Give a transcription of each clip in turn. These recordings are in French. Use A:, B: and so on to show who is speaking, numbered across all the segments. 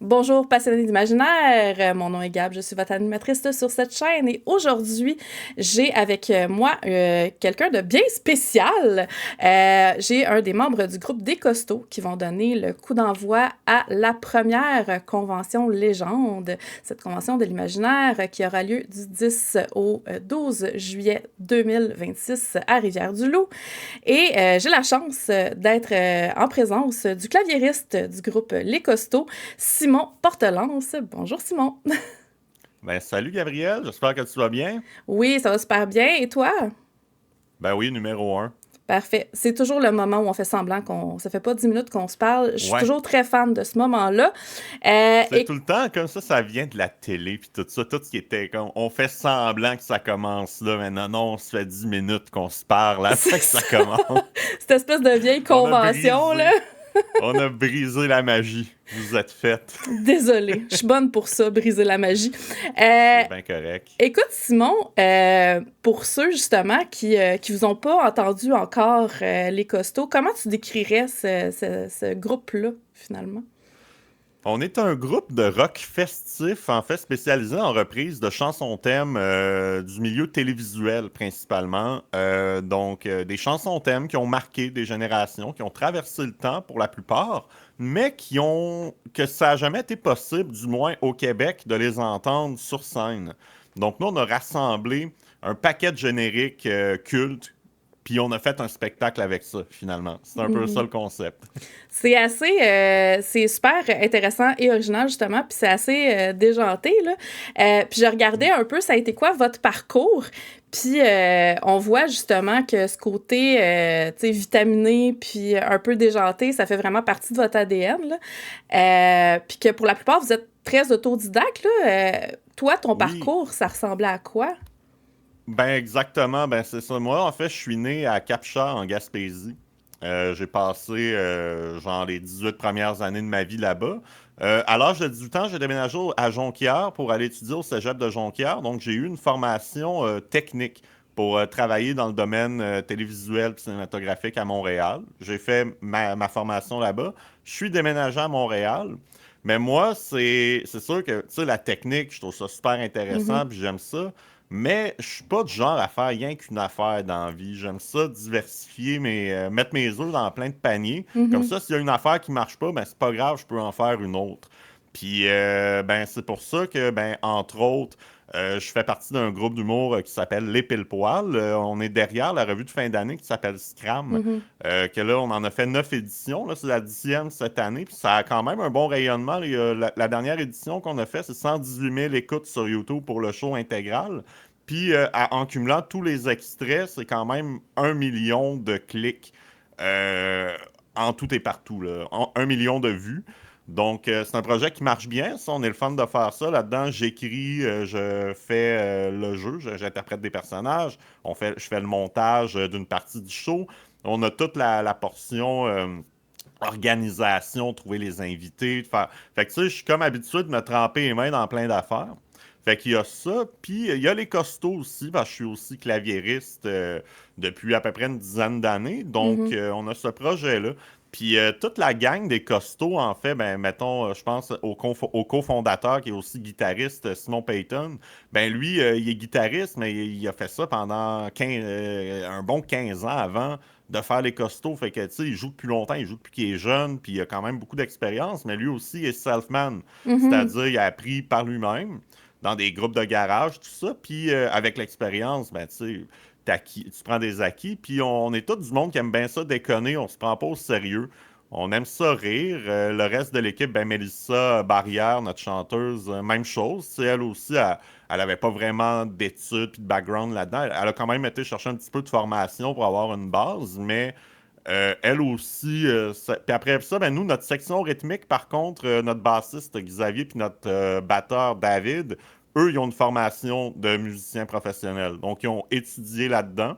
A: Bonjour passionnés d'imaginaire, mon nom est Gab, je suis votre animatrice sur cette chaîne et aujourd'hui j'ai avec moi quelqu'un de bien spécial. J'ai un des membres du groupe des Costauds qui vont donner le coup d'envoi à la première convention légende, cette convention de l'imaginaire qui aura lieu du 10 au 12 juillet 2026 à Rivière-du-Loup. Et j'ai la chance d'être en présence du claviériste du groupe Les Costauds, Simon Portelance. Bonjour Simon.
B: Ben, salut Gabriel, j'espère que tu vas bien.
A: Oui, ça va super bien. Et toi?
B: Ben oui, numéro un.
A: Parfait. C'est toujours le moment où on fait semblant qu'on... Ça fait pas 10 minutes qu'on se parle. Je suis
B: Ouais.
A: toujours très fan de ce moment-là.
B: C'est tout
A: Et
B: le temps comme ça vient de la télé, puis tout ça, tout ce qui était comme, on fait semblant que ça commence là, mais non, non, on se fait 10 minutes qu'on se parle avant
A: c'est
B: que ça
A: ça.
B: commence.
A: Cette espèce de vieille
B: On a
A: convention, là.
B: brisé, on a brisé la magie. Vous êtes faites.
A: Désolée. Je suis bonne pour ça, briser la magie. Euh,
B: C'est bien correct.
A: Écoute, Simon, pour ceux justement qui vous ont pas entendu encore les costauds, comment tu décrirais ce groupe-là, finalement?
B: On est un groupe de rock festif, en fait, spécialisé en reprise de chansons-thèmes du milieu télévisuel principalement. Donc, des chansons-thèmes qui ont marqué des générations, qui ont traversé le temps pour la plupart, mais que ça n'a jamais été possible, du moins au Québec, de les entendre sur scène. Donc, nous, on a rassemblé un paquet de génériques cultes, puis on a fait un spectacle avec ça, finalement. C'est un peu ça
A: Mhm.
B: le concept.
A: C'est assez, c'est super intéressant et original justement, puis c'est assez déjanté là. Puis je regardais un peu, ça a été quoi votre parcours? Puis on voit justement que ce côté, tu sais, vitaminé puis un peu déjanté, ça fait vraiment partie de votre ADN là. Puis que pour la plupart, vous êtes très autodidacte là. Toi, ton
B: Oui.
A: parcours, ça ressemblait à quoi?
B: Ben exactement, ben c'est ça. Moi, en fait, je suis né à Cap-Chat, en Gaspésie. J'ai passé genre les 18 premières années de ma vie là-bas. À l'âge de 18 ans, j'ai déménagé à Jonquière pour aller étudier au cégep de Jonquière. Donc, j'ai eu une formation technique pour travailler dans le domaine télévisuel et cinématographique à Montréal. J'ai fait ma formation là-bas. Je suis déménagé à Montréal. Mais moi, c'est sûr que, tu sais, la technique, je trouve ça super intéressant,
A: Mhm.
B: puis j'aime ça. Mais je suis pas du genre à faire rien qu'une affaire dans la vie. J'aime ça diversifier, mettre mes œufs dans plein de paniers. Comme
A: Mhm.
B: ça, s'il y a une affaire qui marche pas, ben c'est pas grave, je peux en faire une autre. Puis ben c'est pour ça que ben entre autres, je fais partie d'un groupe d'humour qui s'appelle Les Pile Poil. On est derrière la revue de fin d'année qui s'appelle Scram.
A: Mhm.
B: Que là, on en a fait 9 éditions. Là, c'est la 10e cette année. Puis ça a quand même un bon rayonnement. La dernière édition qu'on a fait, c'est 118 000 écoutes sur YouTube pour le show intégral. Puis en cumulant tous les extraits, c'est quand même 1 million de clics euh, en tout et partout. Là. 1 million de vues. Donc, c'est un projet qui marche bien. Ça, on est le fun de faire ça. Là-dedans, j'écris, je fais le jeu, j'interprète des personnages. Je fais le montage d'une partie du show. On a toute la portion organisation, trouver les invités. Fait que tu sais, je suis comme habitué de me tremper les mains dans plein d'affaires. Fait qu'il y a ça. Puis il y a les costauds aussi, parce que je suis aussi claviériste depuis à peu près une dizaine d'années. Donc,
A: Mhm.
B: on a ce projet-là. Puis toute la gang des costauds, en fait, ben mettons, je pense au cofondateur qui est aussi guitariste, Simon Payton. Ben lui, il est guitariste, mais il a fait ça pendant un bon 15 ans avant de faire les costauds. Fait que, tu sais, il joue depuis longtemps, il joue depuis qu'il est jeune, puis il a quand même beaucoup d'expérience, mais lui aussi est self-man.
A: Mhm.
B: C'est-à-dire, il a appris par lui-même, dans des groupes de garage, tout ça, puis avec l'expérience, ben, tu sais, tu prends des acquis, puis on est tous du monde qui aime bien ça déconner, on se prend pas au sérieux. On aime ça rire. Le reste de l'équipe, ben Mélissa Barrière, notre chanteuse, même chose. Tu sais, elle aussi, elle avait pas vraiment d'études et de background là-dedans. Elle a quand même été chercher un petit peu de formation pour avoir une base, mais elle aussi. Puis après ça, ben, nous, notre section rythmique, par contre, notre bassiste Xavier puis notre batteur David, eux, ils ont une formation de musiciens professionnels. Donc, ils ont étudié là-dedans.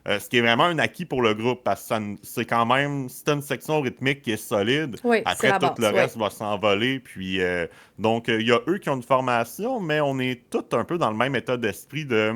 B: Ce qui est vraiment un acquis pour le groupe parce que c'est quand même, c'est une section rythmique qui est solide.
A: Oui, c'est
B: Après,
A: la
B: tout le
A: base, oui.
B: reste va s'envoler. Puis, donc, il y a eux qui ont une formation, mais on est tous un peu dans le même état d'esprit de.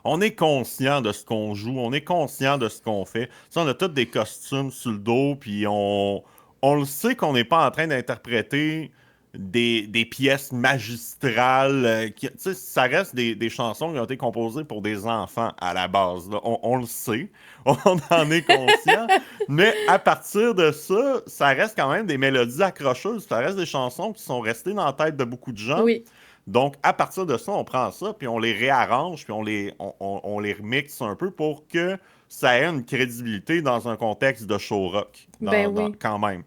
B: On est conscient de ce qu'on joue, on est conscient de ce qu'on fait. Tu sais, on a tous des costumes sur le dos, puis on le sait qu'on n'est pas en train d'interpréter des pièces magistrales. Tu sais, ça reste des chansons qui ont été composées pour des enfants à la base. Là. On le sait, on en est conscient. Mais à partir de ça, ça reste quand même des mélodies accrocheuses. Ça reste des chansons qui sont restées dans la tête de beaucoup de gens.
A: Oui.
B: Donc, à partir de ça, on prend ça, puis on les réarrange, puis on les remixe un peu pour que ça ait une crédibilité dans un contexte de show rock,
A: Ben oui.
B: quand même.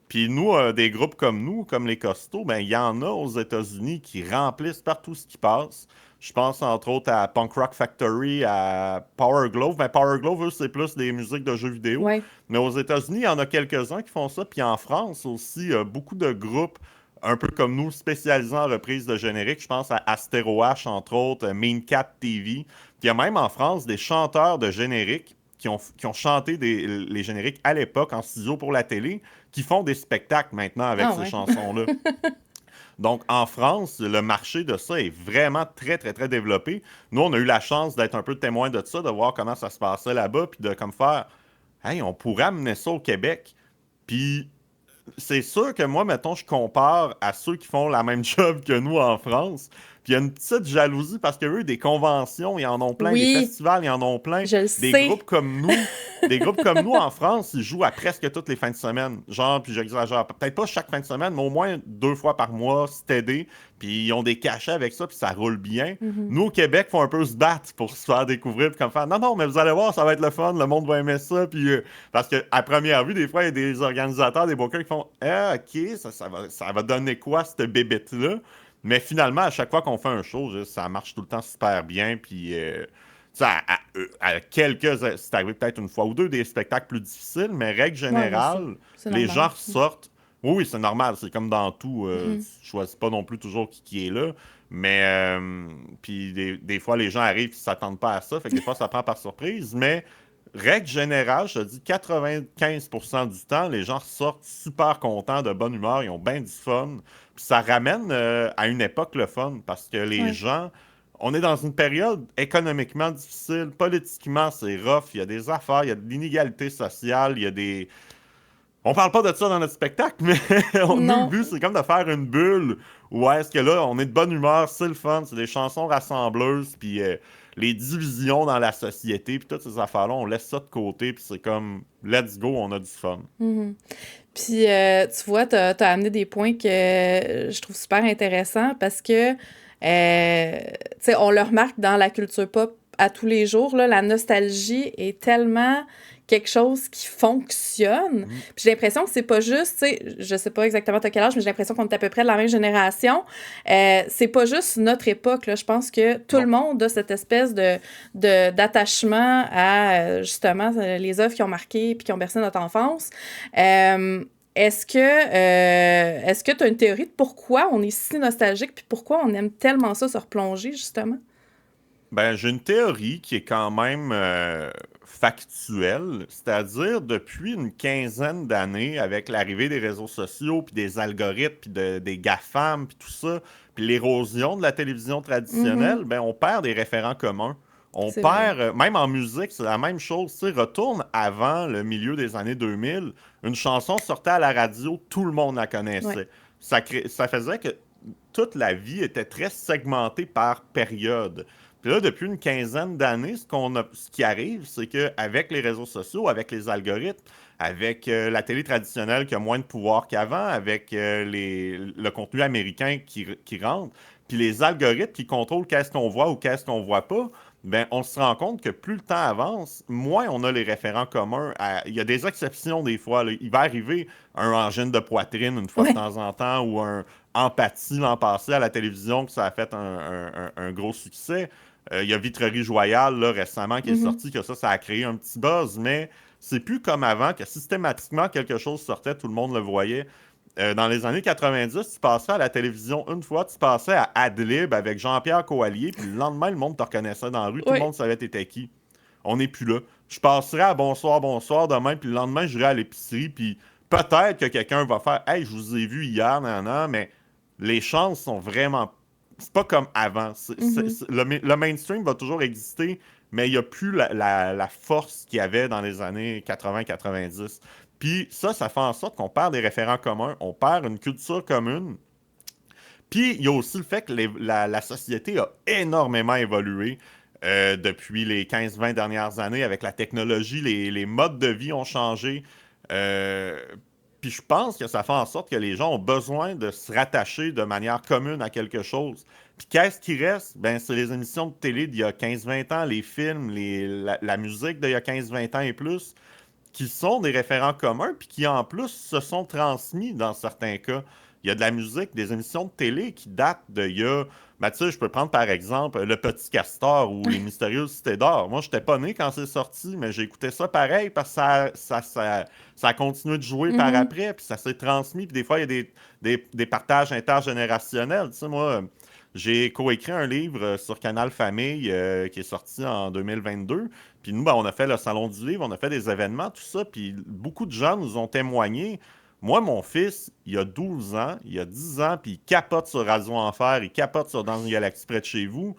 B: Puis nous, des groupes comme nous, comme les Costauds, ben il y en a aux États-Unis qui remplissent partout ce qui passe. Je pense entre autres à Punk Rock Factory, à Power Glove. Ben Power Glove, eux, c'est plus des musiques de jeux vidéo.
A: Ouais.
B: Mais aux États-Unis, il y en a quelques-uns qui font ça. Puis en France aussi, beaucoup de groupes, un peu comme nous, spécialisés en reprise de générique. Je pense à Astero H, entre autres, Mean Cat TV. Puis il y a même en France des chanteurs de génériques qui ont chanté les génériques à l'époque en studio pour la télé, qui font des spectacles maintenant avec
A: Ah
B: ces
A: ouais.
B: chansons-là. Donc, en France, le marché de ça est vraiment très, très, très développé. Nous, on a eu la chance d'être un peu témoin de ça, de voir comment ça se passait là-bas, puis de comme faire, hey, on pourrait amener ça au Québec. Puis, c'est sûr que moi, mettons, je compare à ceux qui font la même job que nous en France. Puis il y a une petite jalousie parce que eux, des conventions, ils en ont plein, des
A: Oui,
B: festivals, ils en ont plein.
A: je le
B: Des
A: sais.
B: groupes comme nous, des groupes comme nous en France, ils jouent à presque toutes les fins de semaine. Genre, puis j'exagère, peut-être pas chaque fin de semaine, mais au moins 2 fois par mois, steady. Puis ils ont des cachets avec ça, puis ça roule bien.
A: Mhm.
B: Nous, au Québec, faut un peu se battre pour se faire découvrir, puis comme faire, non, non, mais vous allez voir, ça va être le fun, le monde va aimer ça, puis parce qu'à première vue, des fois, il y a des organisateurs, des bookers qui font, ah, ok, ça va donner quoi, cette bébête-là? Mais finalement, à chaque fois qu'on fait un show, ça marche tout le temps super bien, puis ça, à quelques, c'est arrivé peut-être une fois ou deux des spectacles plus difficiles, mais règle
A: Ouais, mais
B: générale,
A: c'est
B: les
A: normal.
B: gens ressortent. Oui, oui, c'est normal, c'est comme dans tout.
A: Mhm.
B: Tu choisis pas non plus toujours qui est là. Mais, puis des fois, les gens arrivent et ne s'attendent pas à ça. Fait que des fois, ça prend par surprise. Mais, règle générale, je te dis 95% du temps, les gens ressortent super contents, de bonne humeur, ils ont bien du fun. Puis ça ramène à une époque le fun parce que les
A: Ouais.
B: gens. On est dans une période économiquement difficile, politiquement c'est rough, il y a des affaires, il y a de l'inégalité sociale, il y a des, on parle pas de ça dans notre spectacle, mais nous, le
A: Non.
B: but, c'est comme de faire une bulle où est-ce que là, on est de bonne humeur, c'est le fun, c'est des chansons rassembleuses, puis les divisions dans la société, puis toutes ces affaires-là, on laisse ça de côté, puis c'est comme, let's go, on a du fun.
A: Mhm. Puis, tu vois, t'as amené des points que je trouve super intéressants parce que, tu sais, on le remarque dans la culture pop à tous les jours, là, la nostalgie est tellement quelque chose qui fonctionne.
B: Mm.
A: Puis j'ai l'impression que c'est pas juste, tu sais, je sais pas exactement à quel âge, mais j'ai l'impression qu'on est à peu près de la même génération. C'est pas juste notre époque, là. Je pense que tout le
B: Non.
A: monde a cette espèce d'attachement à, justement, les œuvres qui ont marqué puis qui ont bercé notre enfance. Est-ce que tu as une théorie de pourquoi on est si nostalgique puis pourquoi on aime tellement ça se replonger, justement?
B: Ben, j'ai une théorie qui est quand même factuelle, c'est-à-dire depuis une quinzaine d'années, avec l'arrivée des réseaux sociaux, puis des algorithmes, puis des GAFAM, puis tout ça, puis l'érosion de la télévision
A: Mhm.
B: traditionnelle, ben, on perd des référents communs. On
A: C'est vrai.
B: perd, même en musique, c'est la même chose. Tu sais, retourne avant le milieu des années 2000, une chanson sortait à la radio, tout le monde la
A: Ouais.
B: connaissait. Ça faisait que toute la vie était très segmentée par période. Puis là, depuis une quinzaine d'années, ce qui arrive, c'est qu'avec les réseaux sociaux, avec les algorithmes, avec la télé traditionnelle qui a moins de pouvoir qu'avant, avec le contenu américain qui rentre, puis les algorithmes qui contrôlent qu'est-ce qu'on voit ou qu'est-ce qu'on voit pas, ben, on se rend compte que plus le temps avance, moins on a les référents communs. Il y a des exceptions des fois, là. Il va arriver un angine de poitrine une fois de
A: Ouais.
B: temps en temps ou un Empathie l'an passé à la télévision que ça a fait un gros succès. Il y a Vitrerie Joyale là, récemment qui est
A: Mhm.
B: sorti, que ça a créé un petit buzz, mais c'est plus comme avant que systématiquement quelque chose sortait, tout le monde le voyait. Dans les années 90, tu passais à la télévision une fois, tu passais à Adlib avec Jean-Pierre Coallier, puis le lendemain, le monde te reconnaissait dans la rue, tout le
A: Oui.
B: monde savait t'étais qui. On n'est plus là. Je passerai à Bonsoir, bonsoir demain, puis le lendemain, j'irai à l'épicerie, puis peut-être que quelqu'un va faire Hey, je vous ai vu hier, nan, nan, mais les chances sont vraiment. C'est pas comme avant.
A: Mhm.
B: Le mainstream va toujours exister, mais il n'y a plus la force qu'il y avait dans les années 80-90. Puis ça fait en sorte qu'on perd des référents communs, on perd une culture commune. Puis il y a aussi le fait que la société a énormément évolué depuis les 15-20 dernières années avec la technologie, les modes de vie ont changé. Euh, Puis je pense que ça fait en sorte que les gens ont besoin de se rattacher de manière commune à quelque chose. Puis qu'est-ce qui reste? Ben, c'est les émissions de télé d'il y a 15-20 ans, les films, la musique d'il y a 15-20 ans et plus qui sont des référents communs, puis qui en plus se sont transmis dans certains cas. Il y a de la musique, des émissions de télé qui datent de il y a. Ben, tu sais, je peux prendre par exemple Le Petit Castor ou Les Mystérieuses Cités d'Or. Moi, je n'étais pas né quand c'est sorti, mais j'ai écouté ça pareil parce que ça a continué de jouer par
A: Mhm.
B: après, puis ça s'est transmis. Puis des fois, il y a des partages intergénérationnels. Tu sais, moi, j'ai coécrit un livre sur Canal Famille qui est sorti en 2022. Puis nous, ben, on a fait le Salon du Livre, on a fait des événements, tout ça. Puis beaucoup de gens nous ont témoigné. Moi, mon fils, il a 12 ans, il a 10 ans, puis il capote sur Radio Enfer, il capote sur Dans une galaxie près de chez vous.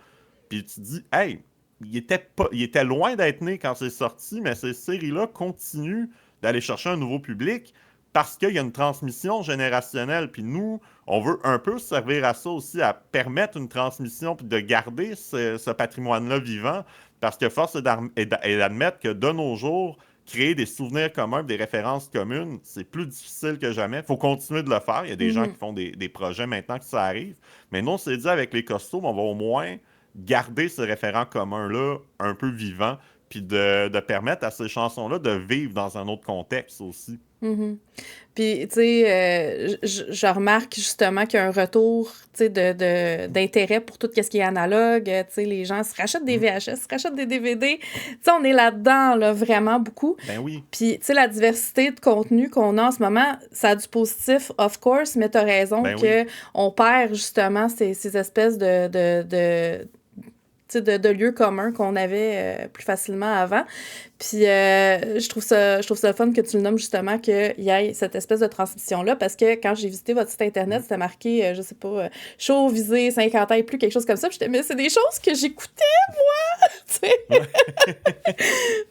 B: Puis tu te dis, hey, il était loin d'être né quand c'est sorti, mais ces séries-là continuent d'aller chercher un nouveau public parce qu'il y a une transmission générationnelle. Puis nous, on veut un peu servir à ça aussi, à permettre une transmission, puis de garder ce patrimoine-là vivant. Parce que force est d'admettre que de nos jours, créer des souvenirs communs, des références communes, c'est plus difficile que jamais. Il faut continuer de le faire. Il y a des gens qui
A: Mhm.
B: font des projets maintenant que ça arrive. Mais nous, on s'est dit avec les costauds, on va au moins garder ce référent commun-là un peu vivant, puis de permettre à ces chansons-là de vivre dans un autre contexte aussi.
A: Mhm. Puis, tu sais, je remarque justement qu'il y a un retour, tu sais, d'intérêt pour tout ce qui est analogue. Tu sais, les gens se rachètent des
B: Mm.
A: VHS, se rachètent des DVD. Tu sais, on est là-dedans, là, vraiment beaucoup.
B: Ben oui.
A: Puis, tu sais, la diversité de contenu qu'on a en ce moment, ça a du positif, of course, mais t'as raison
B: Ben oui.
A: que on perd justement ces espèces tu sais, de lieux communs qu'on avait plus facilement avant. Puis je trouve ça fun que tu le nommes justement qu'il y ait cette espèce de transmission-là parce que quand j'ai visité votre site internet,
B: Mm.
A: c'était marqué, je sais pas, show visé 50 ans et plus, quelque chose comme ça. Puis j'étais, mais c'est des choses que j'écoutais, tu sais.
B: Ouais.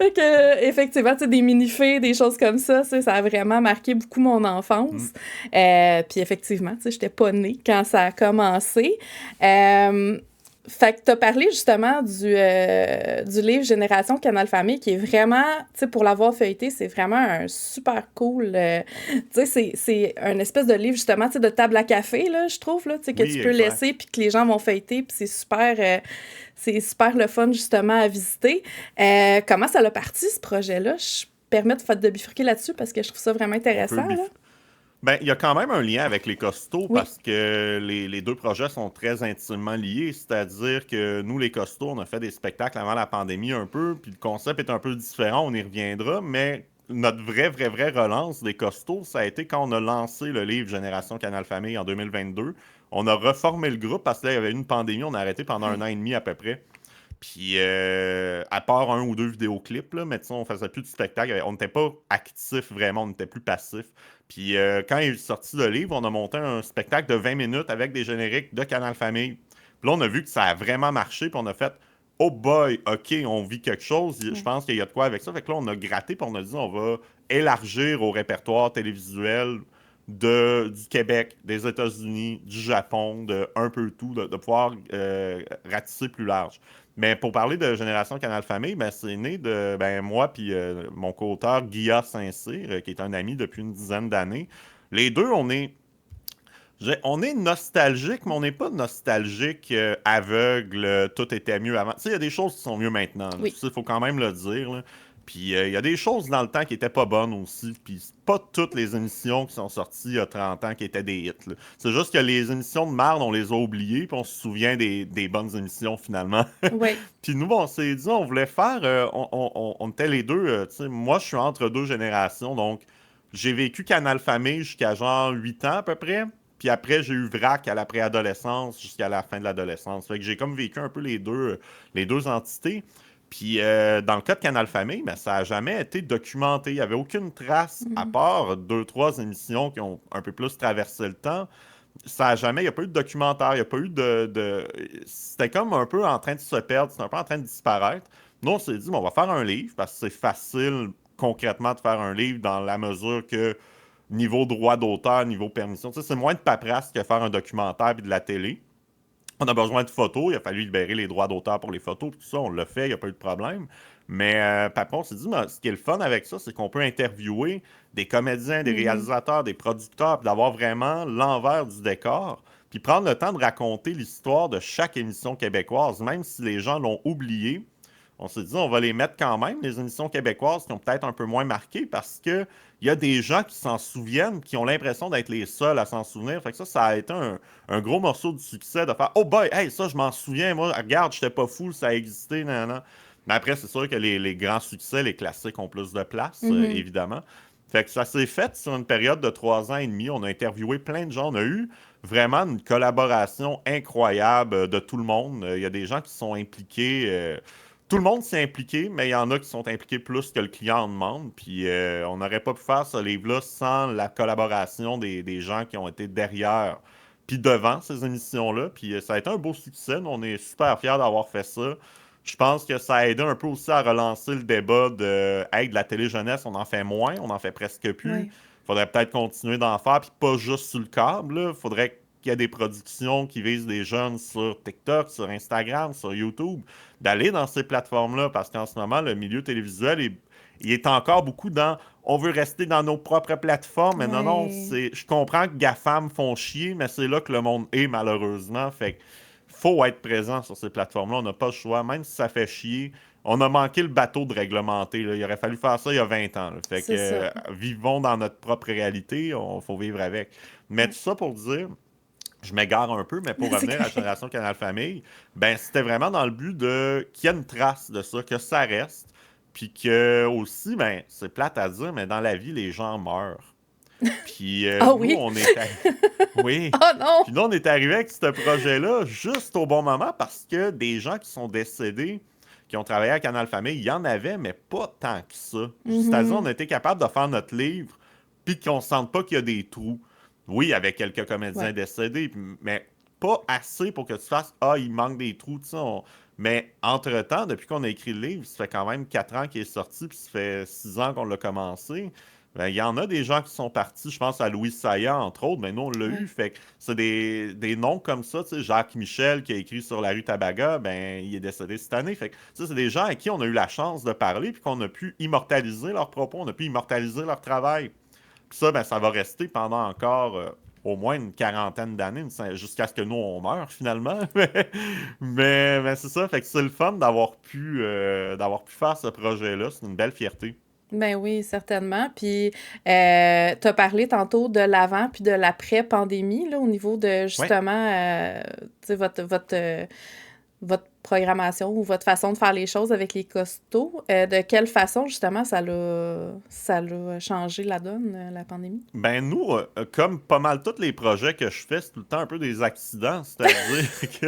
A: Fait que, effectivement, tu sais, des mini-fées, des choses comme ça, tu sais, ça a vraiment marqué beaucoup mon enfance.
B: Mm.
A: Puis effectivement, tu sais, j'étais pas née quand ça a commencé. Fait que t'as parlé justement du livre Génération Canal Famille qui est vraiment, tu sais, pour l'avoir feuilleté, c'est vraiment un super cool. Tu sais, c'est un espèce de livre justement, tu sais, de table à café, là, je trouve, là, tu sais, que
B: Oui,
A: tu peux
B: exact.
A: laisser puis que les gens vont feuilleter, puis c'est super le fun justement à visiter. Comment ça l'a parti, ce projet-là? Je permets de bifurquer là-dessus parce que je trouve ça vraiment
B: On peut
A: intéressant, là.
B: bif- Ben, il y a quand même un lien avec les costauds
A: Oui.
B: parce que les deux projets sont très intimement liés. C'est-à-dire que nous, les costauds, on a fait des spectacles avant la pandémie un peu, puis le concept est un peu différent, on y reviendra, mais notre vraie relance des costauds, ça a été quand on a lancé le livre Génération Canal Famille en 2022. On a reformé le groupe parce que là, il y avait eu une pandémie, on a arrêté pendant un
A: Ouais.
B: an et demi à peu près. Puis, à part un ou deux vidéoclips, là, mais tu sais, on faisait plus de spectacle. On n'était pas actif vraiment, on était plus passif. Puis, quand il est sorti le livre, on a monté un spectacle de 20 minutes avec des génériques de Canal Famille. Puis là, on a vu que ça a vraiment marché, puis on a fait Oh boy, OK, on vit quelque chose. Je
A: Ouais.
B: pense qu'il y a de quoi avec ça. Fait que là, on a gratté, puis on a dit on va élargir au répertoire télévisuel du Québec, des États-Unis, du Japon, de un peu tout, de pouvoir ratisser plus large. Mais pour parler de Génération Canal Famille, ben, c'est né de moi puis mon co-auteur Guilla Saint-Cyr, qui est un ami depuis une dizaine d'années. Les deux, on est nostalgique, mais on n'est pas nostalgique aveugle, tout était mieux avant. Tu sais, il y a des choses qui sont mieux maintenant. Là.
A: Oui.
B: Ça, il faut quand même le dire. Là. Puis il y a des choses dans le temps qui étaient pas bonnes aussi. Puis c'est pas toutes les émissions qui sont sorties il y a 30 ans qui étaient des hits. Là. C'est juste que les émissions de marde, on les a oubliées, puis on se souvient des bonnes émissions finalement.
A: Oui.
B: Puis nous, on s'est dit, on voulait faire. On était les deux. Tu sais, moi, je suis entre deux générations, donc j'ai vécu Canal Famille jusqu'à genre 8 ans à peu près. Puis après, j'ai eu VRAC à la préadolescence jusqu'à la fin de l'adolescence. Fait que j'ai comme vécu un peu les deux entités. Puis dans le cas de Canal Famille, ben, ça n'a jamais été documenté. Il n'y avait aucune trace, à
A: Mhm.
B: part deux, trois émissions qui ont un peu plus traversé le temps. Ça a jamais, il n'y a pas eu de documentaire, il n'y a pas eu C'était comme un peu en train de se perdre, c'était un peu en train de disparaître. Nous, on s'est dit, bon, on va faire un livre parce que c'est facile concrètement de faire un livre dans la mesure que niveau droit d'auteur, niveau permission. Tu sais, c'est moins de paperasse que faire un documentaire et de la télé. On a besoin de photos, il a fallu libérer les droits d'auteur pour les photos, tout ça, on l'a fait, il n'y a pas eu de problème. Mais après, on s'est dit, mais ce qui est le fun avec ça, c'est qu'on peut interviewer des comédiens, des
A: Mhm.
B: réalisateurs, des producteurs, puis d'avoir vraiment l'envers du décor, puis prendre le temps de raconter l'histoire de chaque émission québécoise, même si les gens l'ont oublié. On s'est dit, on va les mettre quand même, les émissions québécoises qui ont peut-être un peu moins marqué, parce que il y a des gens qui s'en souviennent, qui ont l'impression d'être les seuls à s'en souvenir. Fait que ça a été un gros morceau de succès de faire Oh boy, hey, ça, je m'en souviens, moi, regarde, j'étais pas fou, ça a existé, nan, nan. Mais après, c'est sûr que les grands succès, les classiques ont plus de place,
A: Mhm.
B: évidemment. Fait que ça s'est fait sur une période de 3 ans et demi. On a interviewé plein de gens. On a eu vraiment une collaboration incroyable de tout le monde. Il y a des gens qui sont impliqués. Tout le monde s'est impliqué, mais il y en a qui sont impliqués plus que le client en demande. Puis on n'aurait pas pu faire ce livre-là sans la collaboration des gens qui ont été derrière puis devant ces émissions-là. Puis ça a été un beau succès. Nous, on est super fiers d'avoir fait ça. Je pense que ça a aidé un peu aussi à relancer le débat de Hey, de la télé jeunesse, on en fait moins, on en fait presque plus.
A: Ouais.
B: Faudrait peut-être continuer d'en faire, puis pas juste sur le câble. Là. Faudrait qu'il y ait des productions qui visent des jeunes sur TikTok, sur Instagram, sur YouTube, d'aller dans ces plateformes-là, parce qu'en ce moment, le milieu télévisuel il est encore beaucoup dans on veut rester dans nos propres plateformes, mais non, non,
A: Ouais.
B: je comprends que GAFAM font chier, mais c'est là que le monde est malheureusement. Fait que faut être présent sur ces plateformes-là. On n'a pas le choix. Même si ça fait chier, on a manqué le bateau de réglementer. Là. Il aurait fallu faire ça il y a 20 ans. Là. Fait que
A: C'est ça.
B: vivons dans notre propre réalité. Il faut vivre avec. Mais
A: Ouais.
B: tout ça pour dire, je m'égare un peu, mais pour
A: C'est
B: revenir à
A: correct.
B: Génération Canal Famille, ben c'était vraiment dans le but de qu'il y ait une trace de ça, que ça reste. Puis que aussi, ben, c'est plate à dire, mais dans la vie, les gens meurent. Puis
A: Ah
B: nous,
A: oui?
B: on est oui.
A: Oh non!
B: Puis nous, on est arrivé avec ce projet-là juste au bon moment parce que des gens qui sont décédés, qui ont travaillé à Canal Famille, il y en avait, mais pas tant que ça. C'est-à-dire, on
A: Mhm.
B: a été capable de faire notre livre, puis qu'on ne sente pas qu'il y a des trous. Oui, avec quelques comédiens
A: Ouais.
B: décédés, mais pas assez pour que tu fasses Ah, il manque des trous, tu sais. Mais entre-temps, depuis qu'on a écrit le livre, ça fait quand même 4 ans qu'il est sorti, puis ça fait 6 ans qu'on l'a commencé. Ben, il y en a des gens qui sont partis, je pense à Louis Saillant, entre autres, mais nous, on l'a eu.
A: Ouais.
B: Fait que c'est des noms comme ça, tu sais, Jacques Michel qui a écrit sur la rue Tabaga, ben, il est décédé cette année. Fait que ça, c'est des gens à qui on a eu la chance de parler, puis qu'on a pu immortaliser leurs propos, on a pu immortaliser leur travail. Puis ça, ben, ça va rester pendant encore au moins une quarantaine d'années, jusqu'à ce que nous, on meure finalement. Mais c'est ça, fait que c'est le fun d'avoir pu faire ce projet-là. C'est une belle fierté.
A: Ben oui, certainement. Puis, tu as parlé tantôt de l'avant puis de l'après-pandémie, là, au niveau de
B: Ouais.
A: justement, tu sais, votre programmation ou votre façon de faire les choses avec les costauds. De quelle façon, justement, ça l'a changé la donne, la pandémie?
B: Ben nous, comme pas mal tous les projets que je fais, c'est tout le temps un peu des accidents. C'est-à-dire que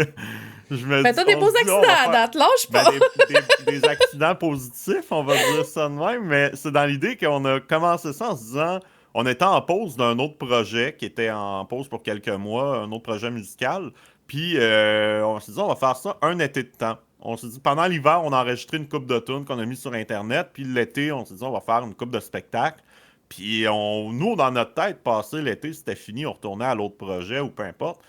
B: je me dis,
A: Fais-toi des
B: on
A: beaux
B: se dit, on
A: accidents
B: va
A: à
B: faire
A: date, lâche
B: ben,
A: pas!
B: des accidents positifs, on va dire ça de même, mais c'est dans l'idée qu'on a commencé ça en se disant, on était en pause d'un autre projet qui était en pause pour quelques mois, un autre projet musical, puis on s'est dit, on va faire ça un été de temps. On s'est dit, pendant l'hiver, on a enregistré une coupe de tunes qu'on a mis sur Internet, puis l'été, on s'est dit, on va faire une coupe de spectacles. Puis nous, dans notre tête, passé l'été, c'était fini, on retournait à l'autre projet ou peu importe.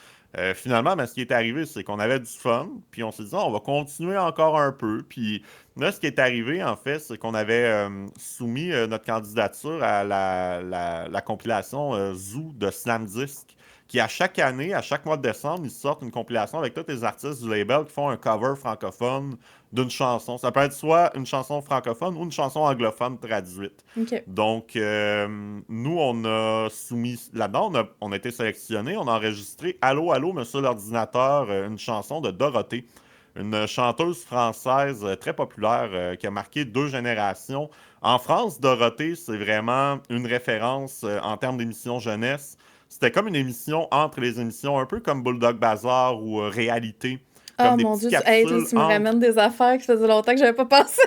B: Finalement, ben, ce qui est arrivé, c'est qu'on avait du fun, puis on s'est dit, ah, on va continuer encore un peu. Puis là, ce qui est arrivé, en fait, c'est qu'on avait soumis notre candidature à la compilation Zoo de Slam Disc, qui à chaque année, à chaque mois de décembre, ils sortent une compilation avec tous les artistes du label qui font un cover francophone d'une chanson. Ça peut être soit une chanson francophone ou une chanson anglophone traduite.
A: OK.
B: Donc, nous, on a soumis là-dedans, on a été sélectionnés, on a enregistré Allô, allô, monsieur l'ordinateur, une chanson de Dorothée, une chanteuse française très populaire qui a marqué 2 générations. En France, Dorothée, c'est vraiment une référence en termes d'émissions jeunesse. C'était comme une émission entre les émissions, un peu comme Bulldog Bazar ou Réalité,
A: Oh
B: comme des
A: mon
B: petites
A: Dieu, hey, là,
B: capsules
A: tu me
B: entre.
A: ramènes des affaires que ça faisait longtemps que j'avais pas pensé.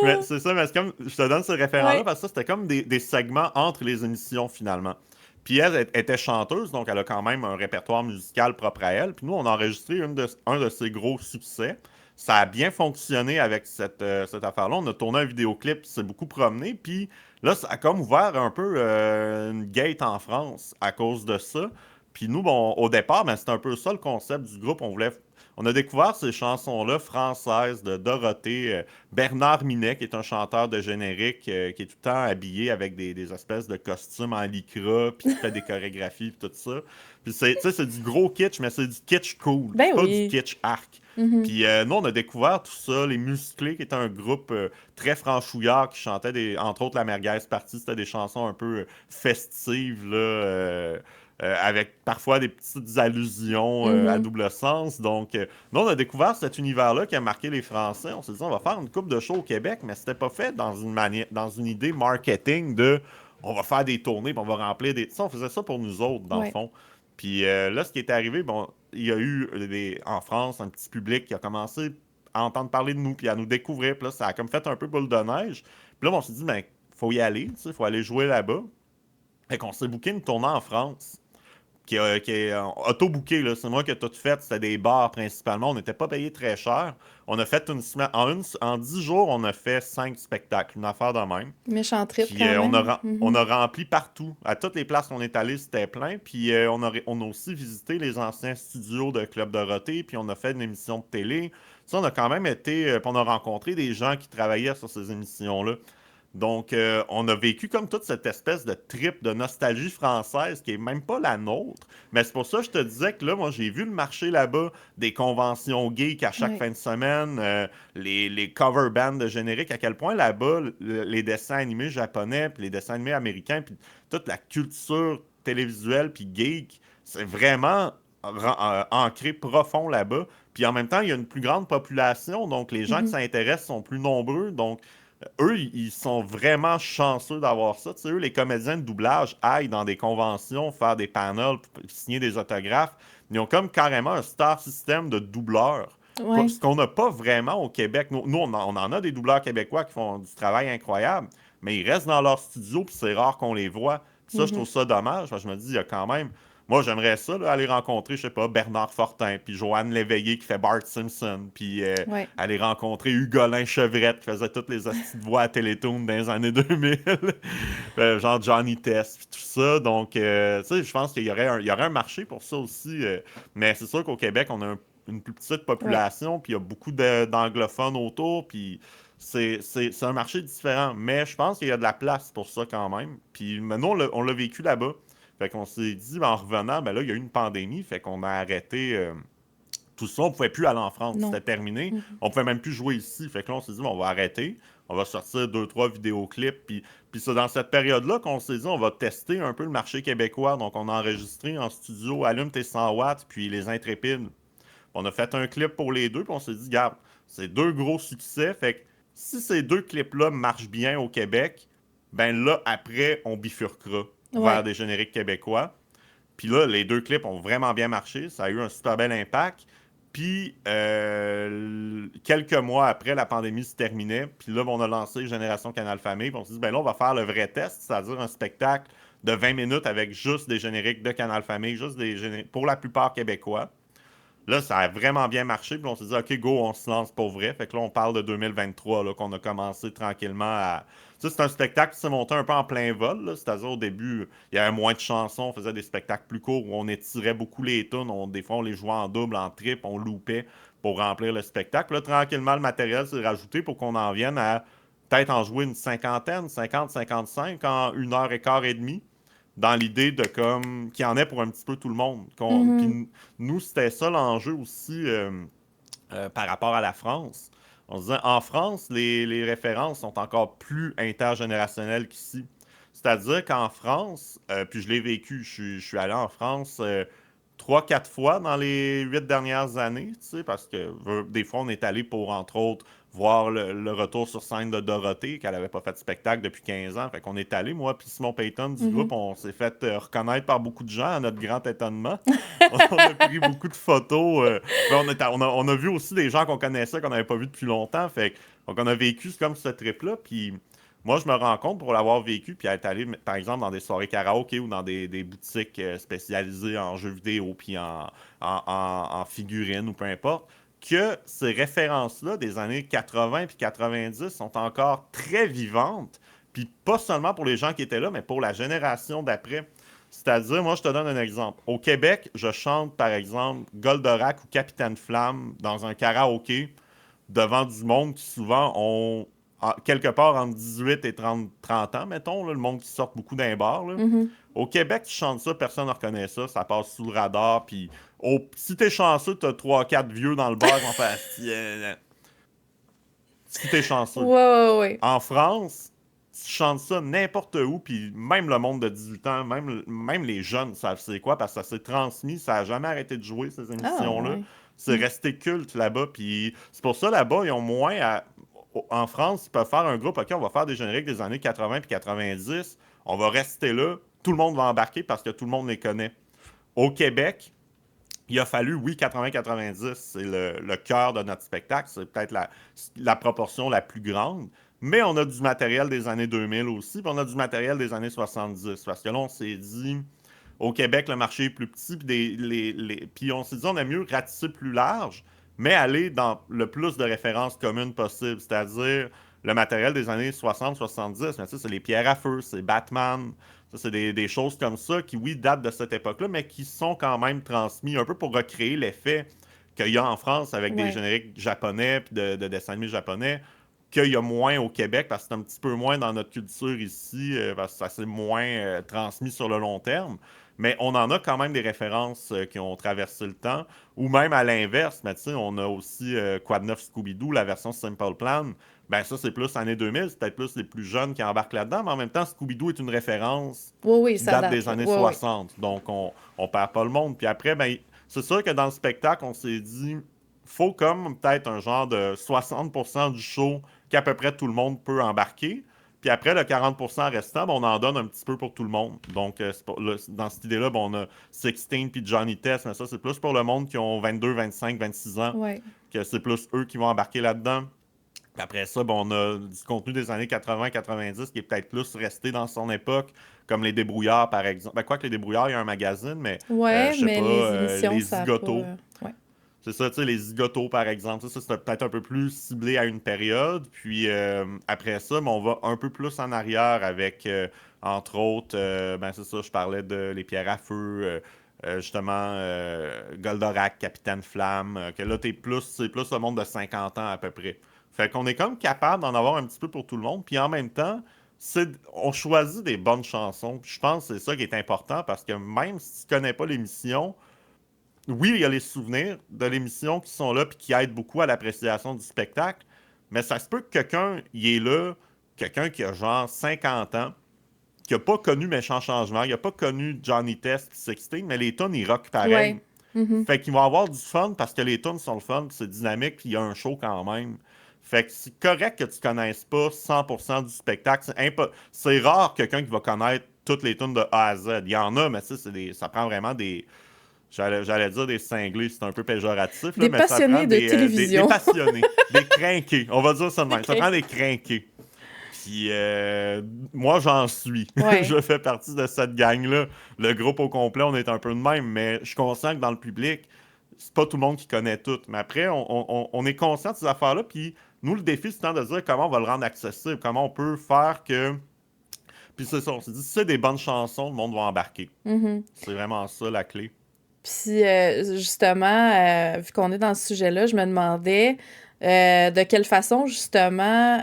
B: Mais c'est ça, mais c'est comme, je te donne ce référent-là
A: Ouais.
B: parce que ça, c'était comme des segments entre les émissions finalement. Puis elle était chanteuse, donc elle a quand même un répertoire musical propre à elle. Puis nous, on a enregistré un de ses gros succès. ça a bien fonctionné avec cette affaire-là. On a tourné un vidéoclip, c'est beaucoup promené, puis là, ça a comme ouvert un peu une gate en France à cause de ça. Puis nous, bon, au départ, ben, c'était un peu ça le concept du groupe. On a découvert ces chansons-là françaises de Dorothée, Bernard Minet, qui est un chanteur de générique, qui est tout le temps habillé avec des espèces de costumes en lycra, puis qui fait des chorégraphies, puis tout ça. Puis tu sais, c'est du gros kitsch, mais c'est du kitsch cool.
A: Ben
B: C'est pas du
A: oui.
B: kitsch arc.
A: Mhm.
B: Puis nous, on a découvert tout ça. Les Musclés, qui est un groupe très franchouillard qui chantait, entre autres, la Merguez Party. C'était des chansons un peu festives, là, avec parfois des petites allusions à
A: Mhm.
B: double sens. Donc, nous, on a découvert cet univers-là qui a marqué les Français. On s'est dit, on va faire une coupe de show au Québec, mais c'était pas fait dans une manière, dans une idée marketing de on va faire des tournées, puis on va remplir des. Tu sais, on faisait ça pour nous autres, dans le
A: Ouais.
B: fond. Puis là, ce qui est arrivé, bon, il y a eu en France un petit public qui a commencé à entendre parler de nous, puis à nous découvrir. Puis là, ça a comme fait un peu boule de neige. Puis là, on s'est dit, ben, faut y aller, tu sais, faut aller jouer là-bas. Fait qu'on s'est booké une tournée en France qui est auto-booké, là. C'est moi qui ai tout fait. C'était des bars principalement. On n'était pas payé très cher. On a fait une semaine. En 10 jours, on a fait 5 spectacles. Une affaire de même.
A: Méchant trip
B: Puis
A: quand même.
B: on
A: Mhm.
B: a rempli partout. À toutes les places où on est allé, c'était plein. Puis on a aussi visité les anciens studios de Club Dorothée. Puis on a fait une émission de télé. Ça, on a quand même été. Puis on a rencontré des gens qui travaillaient sur ces émissions-là. Donc, on a vécu comme toute cette espèce de trip de nostalgie française qui est même pas la nôtre. Mais c'est pour ça que je te disais que là, moi, j'ai vu le marché là-bas des conventions geeks à chaque
A: Ouais.
B: fin de semaine, les cover bands de générique, à quel point là-bas, les dessins animés japonais, puis les dessins animés américains, puis toute la culture télévisuelle, puis geek, c'est vraiment ancré profond là-bas. Puis en même temps, il y a une plus grande population, donc les gens qui
A: Mhm.
B: s'intéressent sont plus nombreux. Donc, eux, ils sont vraiment chanceux d'avoir ça. Tu sais, eux, les comédiens de doublage aillent dans des conventions, faire des panels, signer des autographes. Ils ont comme carrément un star system de doubleurs.
A: Ouais.
B: Ce qu'on n'a pas vraiment au Québec. Nous, on en a des doubleurs québécois qui font du travail incroyable, mais ils restent dans leur studio, puis c'est rare qu'on les voit. Puis ça, je trouve
A: Mhm.
B: ça dommage. Parce que je me dis, il y a quand même. Moi, j'aimerais ça, là, aller rencontrer, je sais pas, Bernard Fortin, puis Joanne Léveillé qui fait Bart Simpson, puis
A: Ouais.
B: aller rencontrer Hugolin Chevrette qui faisait toutes les hosties de voix à Télétoon dans les années 2000. Genre Johnny Test, puis tout ça. Donc, tu sais, je pense il y aurait un marché pour ça aussi. Mais c'est sûr qu'au Québec, on a une plus petite
A: Ouais.
B: population, puis il y a beaucoup d'anglophones autour, puis c'est un marché différent. Mais je pense qu'il y a de la place pour ça quand même. Puis maintenant, on l'a vécu là-bas. Fait qu'on s'est dit, ben, en revenant, ben là, il y a eu une pandémie, fait qu'on a arrêté tout ça. On pouvait plus aller en France,
A: Non.
B: c'était terminé.
A: Mhm.
B: On pouvait même plus jouer ici. Fait que là, on s'est dit, bon, on va arrêter. On va sortir deux, trois vidéoclips. Puis c'est dans cette période-là qu'on s'est dit, on va tester un peu le marché québécois. Donc, on a enregistré en studio Allume tes 100 watts, puis Les Intrépides. On a fait un clip pour les deux, puis on s'est dit, regarde, c'est deux gros succès. Fait que si ces deux clips-là marchent bien au Québec, ben là, après, on bifurquera vers
A: Ouais.
B: des génériques québécois. Puis là, les deux clips ont vraiment bien marché. Ça a eu un super bel impact. Puis, quelques mois après, la pandémie se terminait. Puis là, on a lancé Génération Canal Famille. Puis on s'est dit, ben là, on va faire le vrai test, c'est-à-dire un spectacle de 20 minutes avec juste des génériques de Canal Famille, pour la plupart québécois. Là, ça a vraiment bien marché. Puis on s'est dit, OK, go, on se lance pour vrai. Fait que là, on parle de 2023, là, qu'on a commencé tranquillement à. Ça, c'est un spectacle qui s'est monté un peu en plein vol, là. C'est-à-dire, au début, il y avait moins de chansons. On faisait des spectacles plus courts où on étirait beaucoup les tunes. Des fois, on les jouait en double, en triple, on loupait pour remplir le spectacle. Là, tranquillement, le matériel s'est rajouté pour qu'on en vienne à peut-être en jouer une cinquantaine, 50, 55 en une heure et quart et demie dans l'idée de comme qu'il y en ait pour un petit peu tout le monde.
A: Mhm.
B: Puis nous, c'était ça l'enjeu aussi par rapport à la France. On se disait, en France, les références sont encore plus intergénérationnelles qu'ici. C'est-à-dire qu'en France, puis je l'ai vécu, je suis allé en France trois, quatre fois dans les 8 dernières années, tu sais, parce que des fois, on est allé pour, entre autres, voir le retour sur scène de Dorothée, qu'elle n'avait pas fait de spectacle depuis 15 ans. Fait qu'on est allé, moi puis Simon Payton du groupe,
A: Mhm.
B: on s'est fait reconnaître par beaucoup de gens à notre grand étonnement. On a pris beaucoup de photos. Ben, on a vu aussi des gens qu'on connaissait, qu'on n'avait pas vu depuis longtemps. Donc, on a vécu comme ce trip-là. Puis moi, je me rends compte pour l'avoir vécu, puis être allé, par exemple, dans des soirées karaoké ou dans des boutiques spécialisées en jeux vidéo, puis en figurines ou peu importe. que ces références-là des années 80 puis 90 sont encore très vivantes, puis pas seulement pour les gens qui étaient là, mais pour la génération d'après. C'est-à-dire, moi, je te donne un exemple. Au Québec, je chante, par exemple, Goldorak ou Capitaine Flamme dans un karaoké devant du monde qui souvent ont quelque part entre 18 et 30 ans, mettons, là, le monde qui sort beaucoup d'un bar. Là.
A: Mhm.
B: Au Québec, tu chantes ça, personne ne reconnaît ça, ça passe sous le radar, puis si t'es chanceux, t'as 3 4 vieux dans le bar qui vont faire si t'es
A: Ouais,
B: chanceux.
A: ouais, ouais.
B: En France, tu chantes ça n'importe où, puis même le monde de 18 ans, même les jeunes savent c'est quoi, parce que ça s'est transmis, ça a jamais arrêté de jouer, ces
A: Ah,
B: émissions-là.
A: ouais.
B: C'est resté culte là-bas, puis c'est pour ça, là-bas, ils ont moins à... En France, ils peuvent faire un groupe, OK, on va faire des génériques des années 80 puis 90, on va rester là, tout le monde va embarquer parce que tout le monde les connaît. Au Québec, il a fallu, oui, 80-90, c'est le cœur de notre spectacle, c'est peut-être la proportion la plus grande, mais on a du matériel des années 2000 aussi, puis on a du matériel des années 70, parce que là, on s'est dit, au Québec, le marché est plus petit, puis, puis on s'est dit, on a mieux ratisser plus large, mais aller dans le plus de références communes possible, c'est-à-dire le matériel des années 60-70, mais ça, c'est les pierres à feu, c'est Batman, ça, c'est des choses comme ça qui, oui, datent de cette époque-là, mais qui sont quand même transmis un peu pour recréer l'effet qu'il y a en France avec des
A: Ouais.
B: génériques japonais puis de dessins animés japonais, qu'il y a moins au Québec parce que c'est un petit peu moins dans notre culture ici, parce que ça s'est moins transmis sur le long terme. Mais on en a quand même des références qui ont traversé le temps. Ou même à l'inverse, mais tu sais, on a aussi Quad 9 Scooby-Doo, la version Simple Plan. Ben ça, c'est plus années 2000, c'est peut-être plus les plus jeunes qui embarquent là-dedans, mais en même temps, Scooby-Doo est une référence
A: Oui, oui,
B: qui
A: ça
B: date
A: date,
B: des
A: là.
B: années
A: Oui, oui.
B: 60. Donc, on perd pas le monde. Puis après, ben, c'est sûr que dans le spectacle, on s'est dit, faut comme peut-être un genre de 60% du show qu'à peu près tout le monde peut embarquer. Puis après, le 40% restant, ben, on en donne un petit peu pour tout le monde. Donc, dans cette idée-là, ben, on a Sixteen puis Johnny Test, mais ça, c'est plus pour le monde qui ont 22, 25, 26 ans,
A: Ouais.
B: que c'est plus eux qui vont embarquer là-dedans. Puis après ça, ben, on a du contenu des années 80-90 qui est peut-être plus resté dans son époque, comme les débrouillards, par exemple. Ben, quoi que les débrouillards, il y a un magazine, mais
A: Ouais,
B: je sais pas,
A: mais les émissions,
B: les
A: ça a pas.
B: zigotos.
A: Ouais.
B: C'est ça, tu sais, les zigotos, par exemple. Ça, c'était peut-être un peu plus ciblé à une période. Puis après ça, ben, on va un peu plus en arrière avec, entre autres, ben c'est ça, je parlais de Les Pierres à Feu, justement, Goldorak, Capitaine Flamme, que là, c'est plus le monde de 50 ans à peu près. Fait qu'on est comme capable d'en avoir un petit peu pour tout le monde. Puis en même temps, on choisit des bonnes chansons. Puis je pense que c'est ça qui est important parce que même si tu connais pas l'émission, oui, il y a les souvenirs de l'émission qui sont là puis qui aident beaucoup à l'appréciation du spectacle, mais ça se peut que quelqu'un y est là, quelqu'un qui a genre 50 ans, qui n'a pas connu Méchant Changement, il n'a pas connu Johnny Test puis Sixteen, mais les tunes, ils rockent pareil.
A: Ouais. Mhm.
B: Fait qu'ils vont avoir du fun parce que les tunes sont le fun, puis c'est dynamique, puis il y a un show quand même. Fait que c'est correct que tu connaisses pas 100% du spectacle. C'est rare quelqu'un qui va connaître toutes les tunes de A à Z. Il y en a, mais ça, ça prend vraiment des, j'allais dire des cinglés, c'est un peu péjoratif, là,
A: Des
B: mais ça prend
A: passionnés de
B: des
A: télévision.
B: passionnés, des crinqués. On va dire ça de
A: Des
B: même. Ça prend des
A: crinqués.
B: crinqués. Puis moi, j'en suis.
A: Ouais.
B: Je fais partie de cette gang-là. Le groupe au complet, on est un peu de même, mais je suis conscient que dans le public, c'est pas tout le monde qui connaît tout. Mais après, on est conscient de ces affaires-là. Puis nous, le défi, c'est de dire comment on va le rendre accessible, comment on peut faire que. Puis c'est ça, on s'est dit, si c'est des bonnes chansons, le monde va embarquer.
A: Mhm.
B: C'est vraiment ça la clé.
A: Puis justement, vu qu'on est dans ce sujet-là, je me demandais de quelle façon justement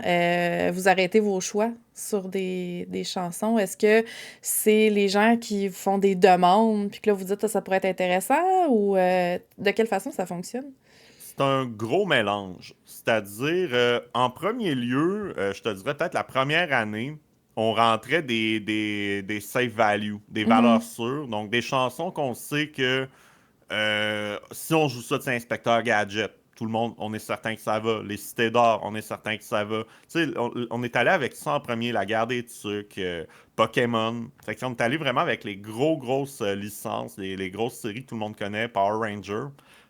A: vous arrêtez vos choix sur des chansons. Est-ce que c'est les gens qui font des demandes, puis que là vous dites ça pourrait être intéressant, ou de quelle façon ça fonctionne?
B: C'est un gros mélange. C'est-à-dire, en premier lieu, je te dirais peut-être la première année, on rentrait des safe values, des valeurs
A: Mhm.
B: sûres. Donc, des chansons qu'on sait que si on joue ça de Inspecteur Gadget, tout le monde, on est certain que ça va. Les Cités d'Or, on est certain que ça va. Tu sais, on est allé avec ça en premier, La Guerre des Tucs, Pokémon. Fait que on est allé vraiment avec les grosses licences, les grosses séries que tout le monde connaît, Power Ranger.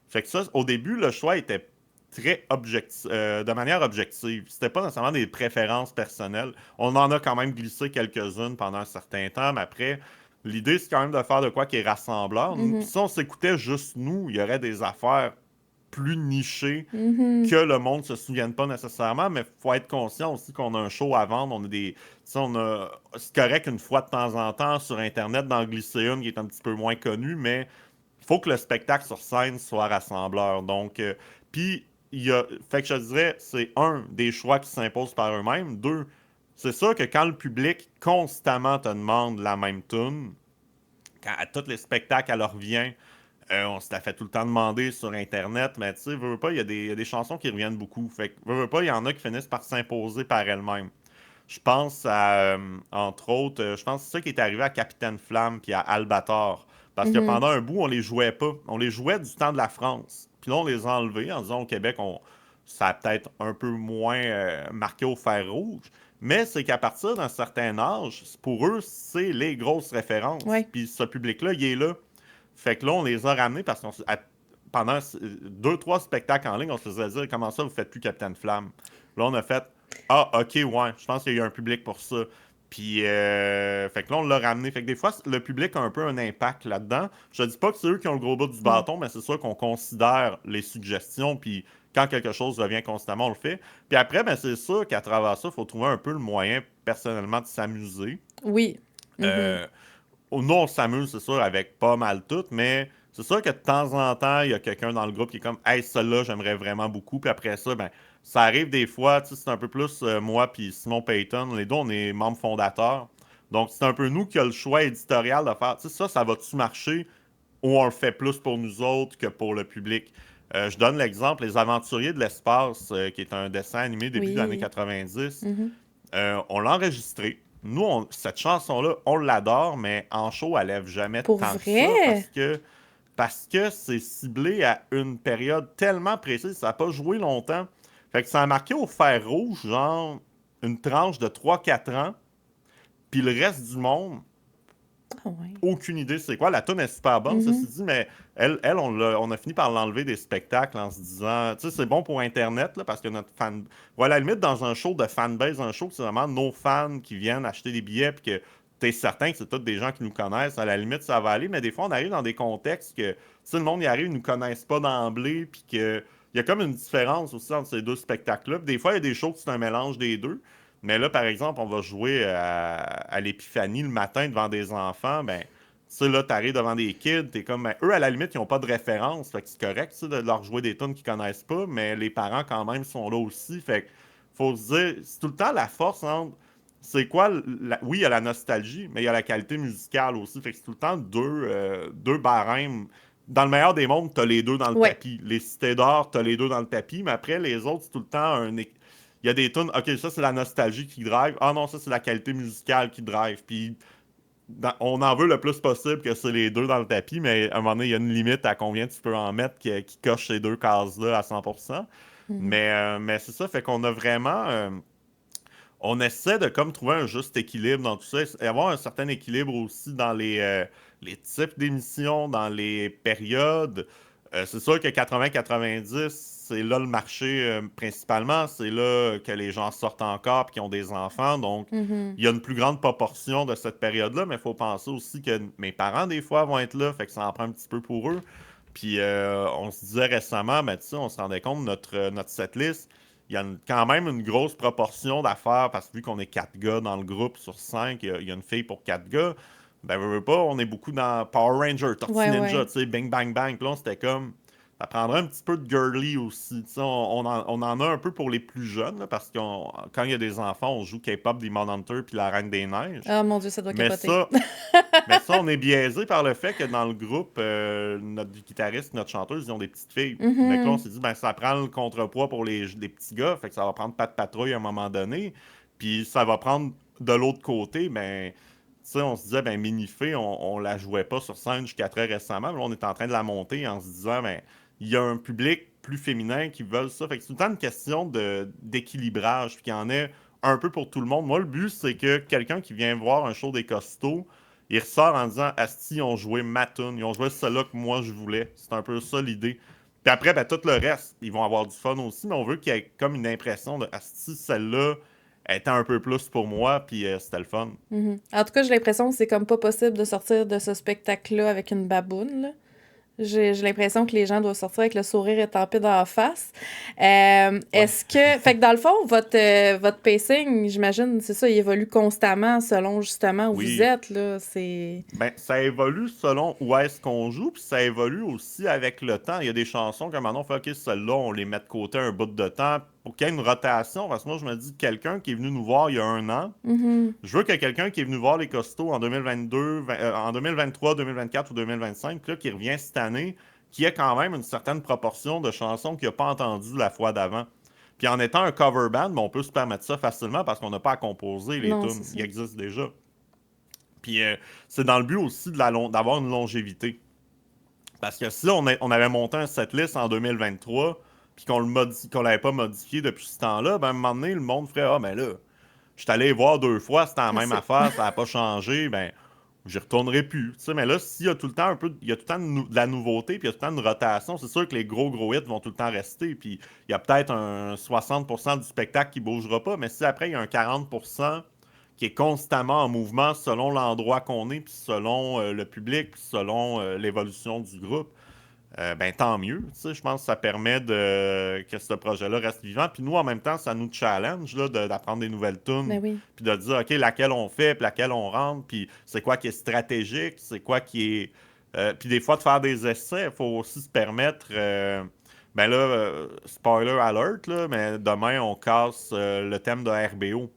B: Fait que ça, au début, le choix était très objectif, de manière objective. C'était pas nécessairement des préférences personnelles. On en a quand même glissé quelques-unes pendant un certain temps, mais après, l'idée, c'est quand même de faire de quoi qui est rassembleur. Puis
A: Mhm.
B: si on s'écoutait juste nous, il y aurait des affaires plus niché
A: Mhm.
B: que le monde se souvienne pas nécessairement, mais faut être conscient aussi qu'on a un show à vendre, on a des... tu sais, c'est correct une fois de temps en temps sur Internet d'en glisser une qui est un petit peu moins connue, mais il faut que le spectacle sur scène soit rassembleur. Donc, puis, fait que je dirais, c'est un, des choix qui s'imposent par eux-mêmes. Deux, c'est sûr que quand le public constamment te demande la même tune, quand à tous les spectacles, elle leur revient, on se la fait tout le temps demander sur Internet, mais tu sais, veux pas, il y a des chansons qui reviennent beaucoup. Fait que, veux pas, il y en a qui finissent par s'imposer par elles-mêmes. Je pense à, entre autres, je pense que c'est ça qui est arrivé à Capitaine Flamme puis à Albator. Parce que
A: Mhm.
B: pendant un bout, on les jouait pas. On les jouait du temps de la France. Puis là, on les a enlevés en disant au Québec, ça a peut-être un peu moins marqué au fer rouge. Mais c'est qu'à partir d'un certain âge, pour eux, c'est les grosses références.
A: Ouais.
B: Puis ce public-là, il est là. Fait que là, on les a ramenés parce qu'on pendant deux, trois spectacles en ligne, on se faisait dire comment ça, vous faites plus Capitaine Flamme. Là, on a fait ah, ok, ouais, je pense qu'il y a eu un public pour ça. Puis, fait que là, on l'a ramené. Fait que des fois, le public a un peu un impact là-dedans. Je dis pas que c'est eux qui ont le gros bout du
A: Non.
B: bâton, mais c'est sûr qu'on considère les suggestions. Puis, quand quelque chose revient constamment, on le fait. Puis après, ben, c'est sûr qu'à travers ça, il faut trouver un peu le moyen, personnellement, de s'amuser.
A: Oui. Mhm.
B: Euh, nous, on s'amuse, c'est sûr, avec pas mal tout, mais c'est sûr que de temps en temps, il y a quelqu'un dans le groupe qui est comme Hey, celle-là, j'aimerais vraiment beaucoup. Puis après ça, ben, ça arrive des fois, tu sais, c'est un peu plus moi puis Simon Payton. Les deux, on est membres fondateurs. Donc, c'est un peu nous qui a le choix éditorial de faire, tu sais, ça va-tu marcher ou on le fait plus pour nous autres que pour le public? Je donne l'exemple, Les Aventuriers de l'espace, qui est un dessin animé début des années
A: Oui.
B: 90.
A: Mhm.
B: On l'a enregistré. Nous, cette chanson-là, on l'adore, mais en show, elle lève jamais
A: Pour
B: tant que ça
A: vrai?
B: parce que c'est ciblé à une période tellement précise. Ça n'a pas joué longtemps. Fait que ça a marqué au fer rouge, genre, une tranche de 3 4 ans. Puis le reste du monde,
A: Ah ouais.
B: aucune idée c'est quoi. La tune est super bonne, ceci
A: Mhm.
B: dit, mais on a fini par l'enlever des spectacles en se disant, tu sais, c'est bon pour Internet, là, parce que notre fan. Voilà, à la limite, dans un show de fanbase, un show, c'est vraiment nos fans qui viennent acheter des billets, puis que t'es certain que c'est tous des gens qui nous connaissent. À la limite, ça va aller, mais des fois, on arrive dans des contextes que, tu sais, le monde y arrive, ils nous connaissent pas d'emblée, puis que. Il y a comme une différence aussi entre ces deux spectacles-là. Puis des fois, il y a des shows que c'est un mélange des deux. Mais là, par exemple, on va jouer à l'Épiphanie le matin devant des enfants. Ben, tu sais, là, t'arrives devant des kids, t'es comme, ben, eux, à la limite, ils n'ont pas de référence. Fait que c'est correct, ça, de leur jouer des tunes qu'ils connaissent pas, mais les parents, quand même, sont là aussi. Fait que, faut se dire, c'est tout le temps la force entre. C'est quoi, oui, il y a la nostalgie, mais il y a la qualité musicale aussi. Fait que c'est tout le temps deux barèmes. Dans le meilleur des mondes, t'as les deux dans le
A: Ouais.
B: tapis. Les cités d'or, t'as les deux dans le tapis, mais après, les autres, c'est tout le temps il y a des tunes, ok, ça c'est la nostalgie qui drive. Ah non, ça c'est la qualité musicale qui drive. Puis on en veut le plus possible que c'est les deux dans le tapis, mais à un moment donné, il y a une limite à combien tu peux en mettre qui coche ces deux cases-là à 100%.
A: Mhm.
B: Mais c'est ça, fait qu'on a vraiment. On essaie de comme trouver un juste équilibre dans tout ça et avoir un certain équilibre aussi dans les types d'émissions, dans les périodes. C'est sûr que 80-90, c'est là le marché principalement. C'est là que les gens sortent encore et qui ont des enfants. Donc,
A: Mhm.
B: il y a une plus grande proportion de cette période-là, mais il faut penser aussi que mes parents, des fois, vont être là, fait que ça en prend un petit peu pour eux. Puis, on se disait récemment, ben, tu sais, on se rendait compte, notre setlist, il y a quand même une grosse proportion d'affaires parce que vu qu'on est 4 gars dans le groupe sur 5, il y a une fille pour 4 gars. Ben, veux pas, on est beaucoup dans Power Ranger, Tortue
A: Ouais,
B: Ninja,
A: ouais.
B: tu sais, Bing Bang Bang. Puis là, c'était comme. Ça prendrait un petit peu de girly aussi. Tu sais, on en a un peu pour les plus jeunes, là, parce que quand il y a des enfants, on joue K-pop, Demon Hunter puis La Reine des Neiges.
A: Ah mon Dieu, ça doit
B: Mais
A: capoter.
B: ça, mais ça, on est biaisé par le fait que dans le groupe, notre guitariste, notre chanteuse, ils ont des petites filles. Mais là, on
A: Mhm.
B: s'est dit, ben, ça prend le contrepoids pour les petits gars, fait que ça va prendre pas de patrouille à un moment donné. Puis ça va prendre de l'autre côté, ben, tu sais, on se disait, ben, Minifée, on la jouait pas sur scène jusqu'à très récemment, mais là, on est en train de la monter en se disant, ben, il y a un public plus féminin qui veulent ça. Fait que c'est tout le temps une question d'équilibrage, puis qu'il y en ait un peu pour tout le monde. Moi, le but, c'est que quelqu'un qui vient voir un show des costauds, il ressort en disant Asti, ils ont joué ma tune, ils ont joué celle-là que moi je voulais. C'est un peu ça l'idée. Puis après, ben, tout le reste, ils vont avoir du fun aussi, mais on veut qu'il y ait comme une impression de Asti, celle-là était un peu plus pour moi, puis c'était le fun.
A: Mhm. En tout cas, j'ai l'impression que c'est comme pas possible de sortir de ce spectacle-là avec une baboune, là. J'ai l'impression que les gens doivent sortir avec le sourire étampé dans la face.
B: Ouais.
A: Est-ce que... Fait que dans le fond, votre pacing, j'imagine, c'est ça, il évolue constamment selon justement où vous
B: Oui.
A: êtes, là. C'est...
B: Ben, ça évolue selon où est-ce qu'on joue, puis ça évolue aussi avec le temps. Il y a des chansons que maintenant on fait, OK, celles-là, on les met de côté un bout de temps pour qu'il y ait une rotation. Parce que moi, je me dis, quelqu'un qui est venu nous voir il y a un an,
A: Mhm.
B: je veux que quelqu'un qui est venu voir les Costauds en 2022, en 2023, 2024 ou 2025, puis là, qui revient cette année, qui ait quand même une certaine proportion de chansons qu'il n'a pas entendues la fois d'avant. Puis en étant un cover band, ben, on peut se permettre ça facilement parce qu'on n'a pas à composer les
A: Non, c'est
B: tunes.
A: ça.
B: Ils existent déjà. Puis c'est dans le but aussi d'avoir une longévité. Parce que si on avait monté un setlist en 2023, puis qu'on l'avait pas modifié depuis ce temps-là, ben à un moment donné, le monde ferait Ah, ben là, je suis allé voir 2 fois, c'était la même
A: C'est...
B: affaire, ça n'a pas changé, ben j'y retournerai plus. Tu sais, mais là, s'il y a tout le temps il y a tout le temps de la nouveauté, puis il y a tout le temps une rotation, c'est sûr que les gros hits vont tout le temps rester, puis il y a peut-être un 60% du spectacle qui bougera pas, mais si après il y a un 40% qui est constamment en mouvement selon l'endroit qu'on est, puis selon le public, puis selon l'évolution du groupe, ben tant mieux. Tu sais, je pense que ça permet que ce projet-là reste vivant. Puis nous, en même temps, ça nous challenge là, d'apprendre des nouvelles tunes,
A: Ben oui.
B: puis de dire, OK, laquelle on fait, puis laquelle on rentre, puis c'est quoi qui est stratégique, c'est quoi qui est... puis des fois, de faire des essais, il faut aussi se permettre... ben là, spoiler alert, là, mais demain, on casse le thème de RBO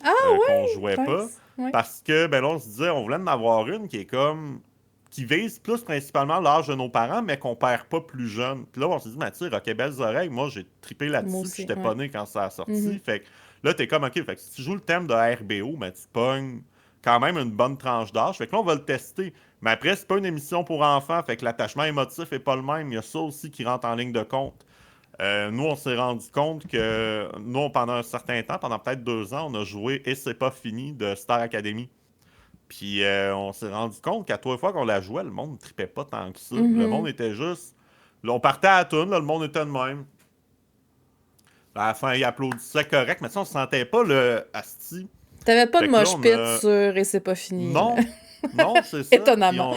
A: Ah
B: qu'on
A: ouais!
B: jouait pas.
A: Nice. Ouais.
B: Parce que, ben là, on se disait, on voulait en avoir une qui est comme. Qui vise plus principalement l'âge de nos parents, mais qu'on perd pas plus jeune. Puis là, on s'est dit, Mathieu, Rock et Belles Oreilles, moi, j'ai trippé
A: Moi
B: là-dessus, puis
A: aussi,
B: j'étais pas
A: ouais.
B: né quand ça a sorti.
A: Mhm.
B: Fait que là, t'es comme, OK, fait que si tu joues le thème de RBO, ben, tu pognes quand même une bonne tranche d'âge. Fait que là, on va le tester. Mais après, c'est pas une émission pour enfants, fait que l'attachement émotif est pas le même. Il y a ça aussi qui rentre en ligne de compte. Nous, on s'est rendu compte que nous, pendant un certain temps, pendant peut-être 2 ans, on a joué Et c'est pas fini de Star Academy. Puis on s'est rendu compte qu'à trois fois qu'on la jouait, le monde ne tripait pas tant que ça. Le monde
A: Mhm.
B: était juste. Là, on partait à la toune, là, le monde était de même. À la fin, il applaudissait correct, mais ça, on sentait pas le asti.
A: T'avais pas de
B: Fait que là,
A: mosh
B: on
A: pit
B: a.
A: sur Et c'est pas fini, là.
B: Non, non, c'est ça. Puis
A: Étonnamment.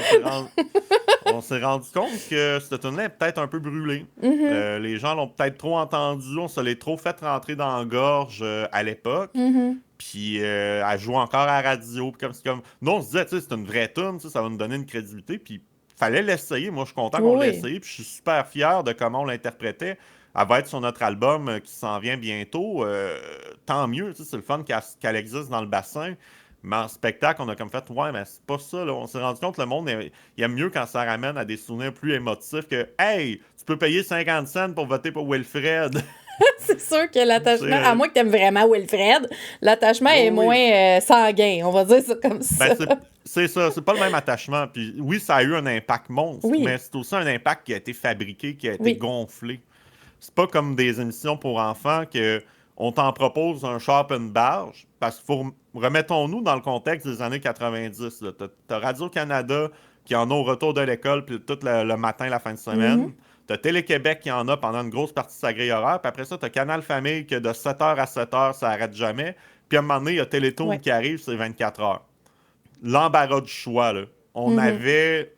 B: on s'est rendu compte que cette tune-là est peut-être un peu brûlée.
A: Mhm.
B: Les gens l'ont peut-être trop entendu, on se l'est trop fait rentrer dans la gorge à l'époque.
A: Mhm.
B: Puis elle joue encore à la radio. Puis comme... Nous, on se disait, tu sais, c'est une vraie tune, ça va nous donner une crédibilité. Puis fallait l'essayer. Moi, je suis content qu'on l'ait
A: Oui.
B: essayé. Puis je suis super fier de comment on l'interprétait. Elle va être sur notre album qui s'en vient bientôt. Tant mieux, tu sais, c'est le fun qu'elle existe dans le bassin. Mais en spectacle, on a comme fait, ouais, mais c'est pas ça. Là. On s'est rendu compte que le monde il aime mieux quand ça ramène à des souvenirs plus émotifs que, hey, tu peux payer 50 cents pour voter pour Wilfred.
A: C'est sûr que l'attachement, à
B: C'est-
A: moins que t'aimes vraiment Wilfred, l'attachement
B: oui,
A: est
B: oui.
A: moins sanguin, on va dire ça comme
B: Ben,
A: ça.
B: c'est ça, c'est pas le même attachement. Puis oui, ça a eu un impact monstre,
A: Oui,
B: mais c'est aussi un impact qui a été fabriqué, qui a été
A: oui.
B: gonflé. C'est pas comme des émissions pour enfants que on t'en propose un char et une barge. Parce qu'il faut remettons-nous dans le contexte des années 90. Là. T'as Radio-Canada qui en a au retour de l'école, puis tout le matin, la fin de
A: Mhm.
B: semaine. T'as Télé-Québec qui en a pendant une grosse partie de sa grille horaire. Puis après ça, t'as Canal Famille que de 7h à 7h, ça arrête jamais. Puis à un moment donné, il y a Télétoon
A: Ouais.
B: qui arrive, c'est 24 heures. L'embarras du choix, là. On
A: Mhm.
B: avait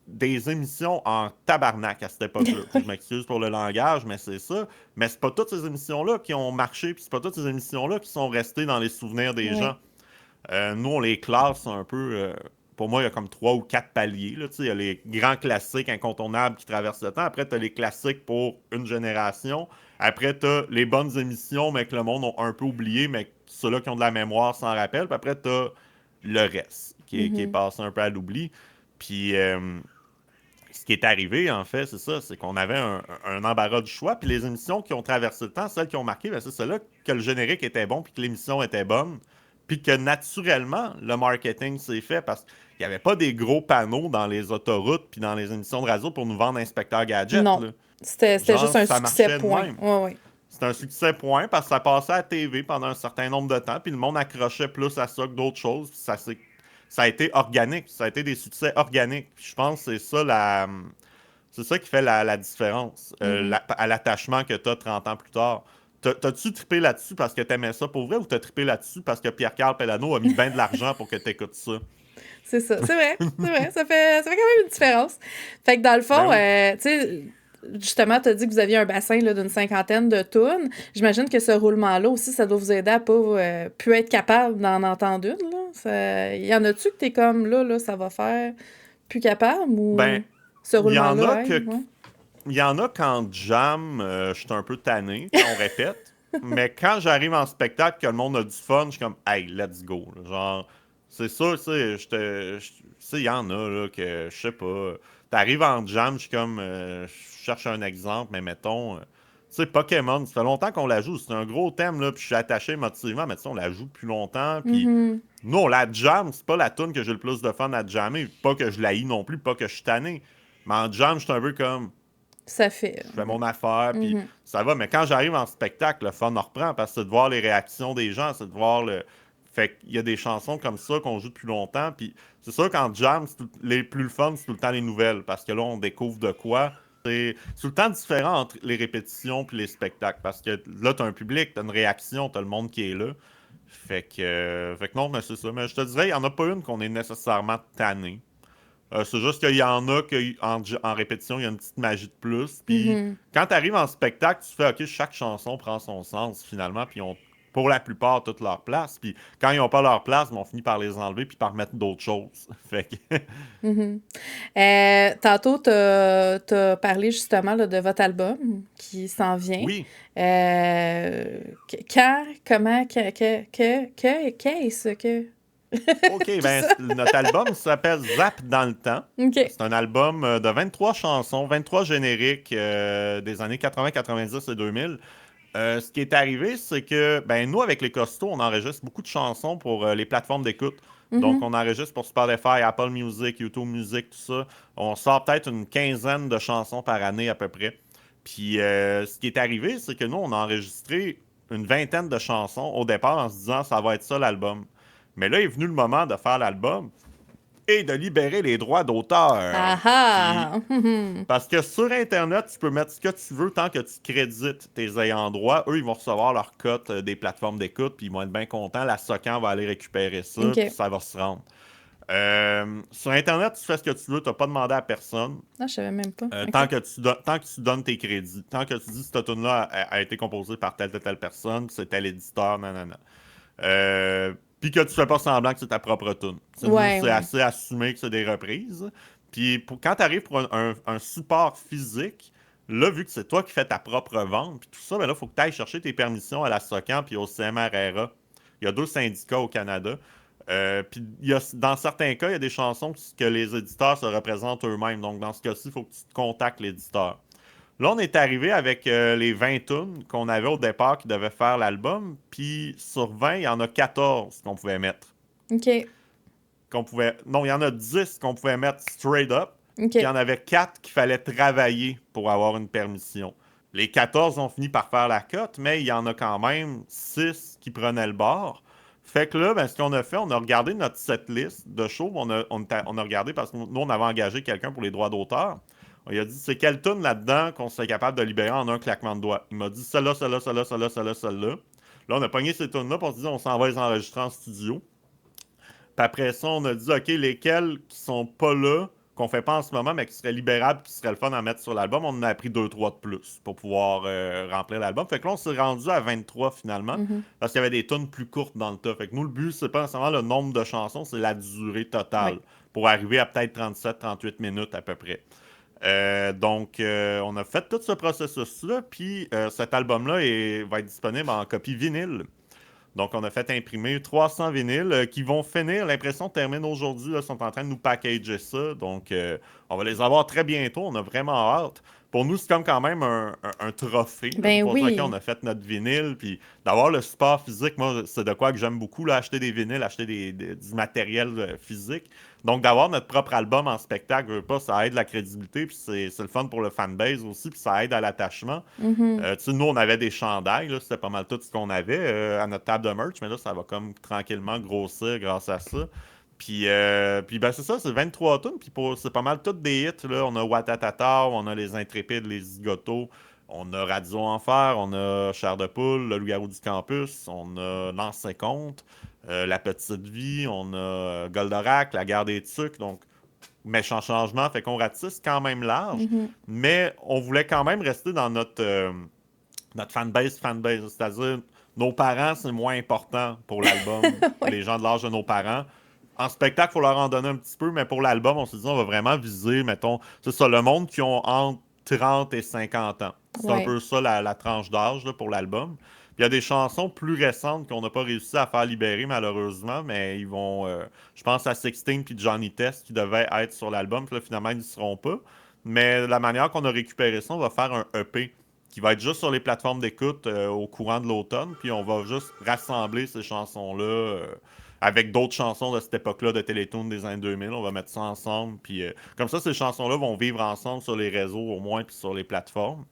B: des émissions en tabarnak à cette époque-là. Je m'excuse pour le langage, mais c'est ça. Mais c'est pas toutes ces émissions-là qui ont marché, puis c'est pas toutes ces émissions-là qui sont restées dans les souvenirs des gens.
A: Ouais.
B: Nous, on les classe un peu. Pour moi, il y a comme 3 ou 4 paliers. Là, il y a les grands classiques incontournables qui traversent le temps. Après, tu as les classiques pour une génération. Après, tu as les bonnes émissions, mais que le monde a un peu oublié, mais ceux-là qui ont de la mémoire s'en rappellent. Puis après, tu as le reste qui est
A: Mhm.
B: passé un peu à l'oubli. Puis, ce qui est arrivé, en fait, c'est ça, c'est qu'on avait un embarras du choix, puis les émissions qui ont traversé le temps, celles qui ont marqué, ben, c'est celles-là que le générique était bon, puis que l'émission était bonne, puis que naturellement, le marketing s'est fait, parce qu'il n'y avait pas des gros panneaux dans les autoroutes, puis dans les émissions de radio pour nous vendre Inspecteur Gadget,
A: Non.
B: là.
A: C'était
B: Genre,
A: juste un
B: ça
A: succès,
B: marchait de
A: point.
B: même.
A: Ouais, ouais.
B: C'était un succès point, parce que ça passait à la TV pendant un certain nombre de temps, puis le monde accrochait plus à ça que d'autres choses, puis ça a été organique, ça a été des succès organiques. Puis je pense que c'est ça qui fait la différence
A: Mhm.
B: à l'attachement que tu as 30 ans plus tard. T'as-tu trippé là-dessus parce que t'aimais ça pour vrai ou t'as trippé là-dessus parce que Pierre-Carl Pellano a mis bien de l'argent pour que t'écoutes ça?
A: C'est ça. C'est vrai. C'est vrai. Ça fait quand même une différence. Fait que dans le fond,
B: Ben oui.
A: tu sais, justement, tu as dit que vous aviez un bassin là, d'une cinquantaine de tonnes. J'imagine que ce roulement-là aussi, ça doit vous aider à pas plus être capable d'en entendre une. Là. Y en a-tu que t'es comme là, ça va faire plus capable
B: Ben,
A: ou ce
B: il y en a
A: roulement-là aide?
B: que
A: Ouais.
B: il y en a quand jam, je suis un peu tanné quand on répète. Mais quand j'arrive en spectacle, que le monde a du fun, je suis comme, hey, let's go. Là. Genre, c'est ça, tu sais, tu sais, il y en a, là, que, je sais pas. T'arrives en jam, je suis comme, je cherche un exemple, mais mettons, tu sais, Pokémon, ça fait longtemps qu'on la joue. C'est un gros thème, là, puis je suis attaché émotivement, mais tu sais, on la joue depuis longtemps, puis
A: Mhm.
B: nous, on la jam, c'est pas la tune que j'ai le plus de fun à jammer. Pas que je la hais non plus, pas que je suis tanné. Mais en jam, je suis un peu comme,
A: Ça fait.
B: je fais mon affaire, puis
A: Mhm.
B: ça va. Mais quand j'arrive en spectacle, le fun en reprend parce que c'est de voir les réactions des gens, c'est de voir le. Fait qu'il y a des chansons comme ça qu'on joue depuis longtemps, puis c'est sûr qu'en jam, les plus le fun, c'est tout le temps les nouvelles, parce que là, on découvre de quoi. C'est tout le temps différent entre les répétitions puis les spectacles, parce que là, t'as un public, t'as une réaction, t'as le monde qui est là. Fait que non, mais c'est ça. Mais je te dirais, il n'y en a pas une qu'on est nécessairement tanné. C'est juste qu'il y en a en répétition, il y a une petite magie de plus. Puis
A: Mhm.
B: quand tu arrives en spectacle, tu fais OK, chaque chanson prend son sens finalement, puis ont pour la plupart toute leur place. Puis quand ils n'ont pas leur place, on finit par les enlever puis par mettre d'autres choses. Fait que
A: Mhm. Tantôt, tu as parlé justement là, de votre album qui s'en vient.
B: oui,
A: Quand, comment, qu'est-ce que...
B: OK,
A: Tout
B: ben
A: ça.
B: notre album s'appelle Zap dans le temps.
A: OK.
B: C'est un album de 23 chansons, 23 génériques des années 80, 90 et 2000. Ce qui est arrivé, c'est que ben, nous, avec les costauds, on enregistre beaucoup de chansons pour les plateformes d'écoute. Donc,
A: Mhm.
B: on enregistre pour Spotify, Apple Music, YouTube Music, tout ça. On sort peut-être une quinzaine de chansons par année à peu près. Puis, ce qui est arrivé, c'est que nous, on a enregistré une vingtaine de chansons au départ en se disant ça va être ça l'album. Mais là est venu le moment de faire l'album et de libérer les droits d'auteur.
A: Ah
B: Puis
A: ah! Mhm.
B: parce que sur Internet, tu peux mettre ce que tu veux tant que tu crédites tes ayants droit. Eux, ils vont recevoir leur cote des plateformes d'écoute, puis ils vont être bien contents. La SOCAN va aller récupérer ça, puis
A: OK.
B: ça va se rendre. Sur Internet, tu fais ce que tu veux, tu n'as pas demandé à personne.
A: Ah, je savais même pas.
B: Tant
A: OK.
B: que tant que tu donnes tes crédits, tant que tu dis que cette tune-là a été composée par telle personne, puis c'est tel éditeur, nanana. Puis que tu fais pas semblant que c'est ta propre tune. Nous,
A: Ouais,
B: c'est
A: ouais.
B: assez assumé que c'est des reprises. Puis quand tu arrives pour un support physique, là, vu que c'est toi qui fais ta propre vente, puis tout ça, ben là, il faut que tu ailles chercher tes permissions à la SOCAN puis au CMRRA. Il y a deux syndicats au Canada. Puis dans certains cas, il y a des chansons que les éditeurs se représentent eux-mêmes. Donc, dans ce cas-ci, il faut que tu contactes l'éditeur. Là, on est arrivé avec les 20 tunes qu'on avait au départ qui devaient faire l'album. Puis sur 20, il y en a 14 qu'on pouvait mettre.
A: OK.
B: Non, il y en a 10 qu'on pouvait mettre straight up. Puis il y
A: OK.
B: en avait 4 qu'il fallait travailler pour avoir une permission. Les 14 ont fini par faire la cote, mais il y en a quand même 6 qui prenaient le bord. Fait que là, ben, ce qu'on a fait, on a regardé notre setlist de show. On a regardé parce que nous, on avait engagé quelqu'un pour les droits d'auteur. On lui a dit, c'est quelle tune là-dedans qu'on serait capable de libérer en un claquement de doigts. Il m'a dit, celle-là, celle-là, celle-là, celle-là, celle-là, celle-là. Là, on a pogné ces tunes-là, puis on s'est dit, on s'en va les enregistrer en studio. Puis après ça, on a dit, OK, lesquels qui sont pas là, qu'on fait pas en ce moment, mais qui seraient libérables, qui seraient le fun à mettre sur l'album, on en a pris deux trois de plus pour pouvoir remplir l'album. Fait que là, on s'est rendu à 23 finalement,
A: Mhm.
B: parce qu'il y avait des tunes plus courtes dans le tas. Fait que nous, le but, c'est pas nécessairement le nombre de chansons, c'est la durée totale,
A: Ouais.
B: pour arriver à peut-être 37-38 minutes à peu près. Donc, on a fait tout ce processus-là, puis cet album-là va être disponible en copie vinyle. Donc, on a fait imprimer 300 vinyles qui vont finir. L'impression termine aujourd'hui. Ils sont en train de nous packager ça. Donc, on va les avoir très bientôt. On a vraiment hâte. Pour nous, c'est comme quand même un trophée là, de
A: Ben
B: pouvoir dire, OK, on
A: oui.
B: a fait notre vinyle. Puis d'avoir le support physique, moi, c'est de quoi que j'aime beaucoup, là, acheter des vinyles, acheter du matériel physique. Donc, d'avoir notre propre album en spectacle, je veux pas, ça aide la crédibilité. Puis c'est le fun pour le fanbase aussi. Puis ça aide à l'attachement.
A: Mhm.
B: Tu sais, nous, on avait des chandails, là, c'était pas mal tout ce qu'on avait à notre table de merch, mais là, ça va comme tranquillement grossir grâce à ça. Puis ben, c'est ça, c'est 23 tunes, puis c'est pas mal toutes des hits, là. On a Watatata, on a Les Intrépides, Les Zigotos, on a Radio Enfer, on a Chair de Poule, Le Loup-garou du campus, on a Lance Compte. La Petite Vie, on a Goldorak, La Guerre des Tucs, donc méchant changement, fait qu'on ratisse quand même large,
A: Mhm.
B: mais on voulait quand même rester dans notre fanbase, c'est-à-dire nos parents, c'est moins important pour l'album,
A: Ouais.
B: les gens de l'âge de nos parents. En spectacle, il faut leur en donner un petit peu, mais pour l'album, on s'est dit, on va vraiment viser, mettons, c'est ça, le monde qui ont entre 30 et 50 ans. C'est un
A: Ouais.
B: peu ça la tranche d'âge là, pour l'album. Puis il y a des chansons plus récentes qu'on n'a pas réussi à faire libérer, malheureusement, mais ils vont, je pense à Sixteen puis Johnny Test qui devaient être sur l'album, puis là, finalement, ils ne seront pas. Mais la manière qu'on a récupéré ça, on va faire un EP qui va être juste sur les plateformes d'écoute au courant de l'automne. Puis on va juste rassembler ces chansons-là avec d'autres chansons de cette époque-là de Télétoon des années 2000. On va mettre ça ensemble. Puis comme ça, ces chansons-là vont vivre ensemble sur les réseaux au moins, puis sur les plateformes.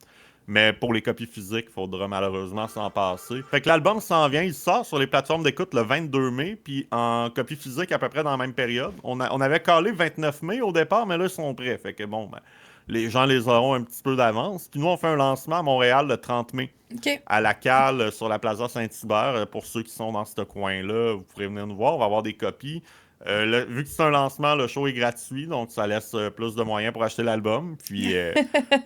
B: Mais pour les copies physiques, il faudra malheureusement s'en passer. Fait que l'album s'en vient, il sort sur les plateformes d'écoute le 22 mai, puis en copie physique à peu près dans la même période. On avait calé 29 mai au départ, mais là, ils sont prêts. Fait que bon, ben, les gens les auront un petit peu d'avance. Puis nous, on fait un lancement à Montréal le 30 mai
A: OK.
B: à la cale sur la Plaza Saint-Hubert. Pour ceux qui sont dans ce coin-là, vous pourrez venir nous voir. On va avoir des copies. Vu que c'est un lancement, le show est gratuit, donc ça laisse plus de moyens pour acheter l'album. Puis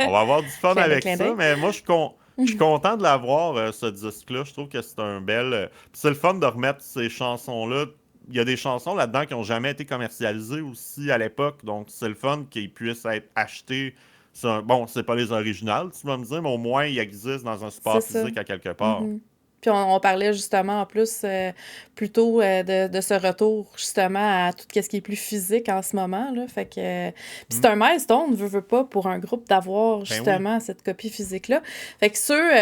B: on va avoir du fun
A: Clin d'œil,
B: avec
A: clin
B: ça.
A: d'œil.
B: Mais moi, je suis content de l'avoir, ce disque-là. Je trouve que c'est un bel. Puis c'est le fun de remettre ces chansons-là. Il y a des chansons là-dedans qui n'ont jamais été commercialisées aussi à l'époque. Donc c'est le fun qu'ils puissent être achetés. Bon, c'est pas les originales, tu vas me dire, mais au moins ils existent dans un
A: C'est
B: support
A: ça.
B: physique à quelque part.
A: Mhm. Puis on parlait justement en plus plutôt de ce retour justement à tout ce qui est plus physique en ce moment, là. Fait que puis
B: Hmm.
A: c'est un milestone, veut pas, pour un groupe d'avoir
B: Ben oui.
A: justement cette copie physique-là. Fait que ceux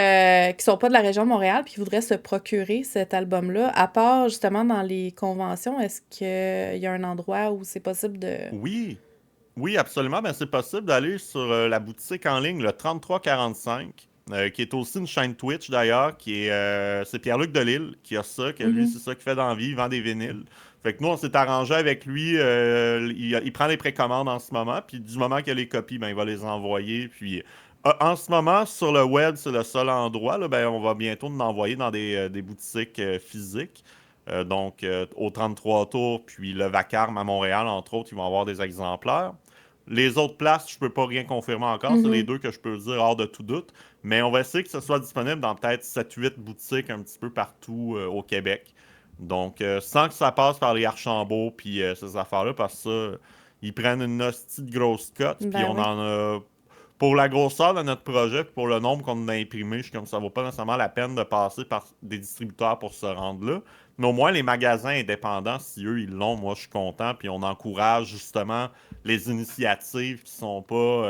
A: qui sont pas de la région de Montréal puis qui voudraient se procurer cet album-là, à part justement dans les conventions, est-ce qu'il y a un endroit où c'est possible de...
B: Oui, oui, absolument. Ben, c'est possible d'aller sur la boutique en ligne, le 3345, qui est aussi une chaîne Twitch d'ailleurs, c'est Pierre-Luc Delisle qui a ça, que lui,
A: Mhm.
B: c'est ça qu'il fait dans la vie, il vend des vinyles. Fait que nous, on s'est arrangé avec lui, il prend les précommandes en ce moment, puis du moment qu'il y a les copies, ben, il va les envoyer. Puis en ce moment, sur le web, c'est le seul endroit, là, ben, on va bientôt nous envoyer dans des boutiques physiques. Donc, au 33 tours, puis le Vacarme à Montréal, entre autres, ils vont avoir des exemplaires. Les autres places, je peux pas rien confirmer encore. C'est les
A: Mhm.
B: deux que je peux dire hors de tout doute. Mais on va essayer que ce soit disponible dans peut-être 7-8 boutiques un petit peu partout au Québec. Donc, sans que ça passe par les Archambault puis ces affaires-là, parce que ça, ils prennent une hostie de grosse cote. Puis
A: Ben
B: on
A: oui.
B: en a. Pour la grosseur de notre projet, puis pour le nombre qu'on a imprimé, je suis comme ça vaut pas nécessairement la peine de passer par des distributeurs pour se rendre là. Mais au moins, les magasins indépendants, si eux, ils l'ont, moi, je suis content. Puis on encourage justement les initiatives qui sont pas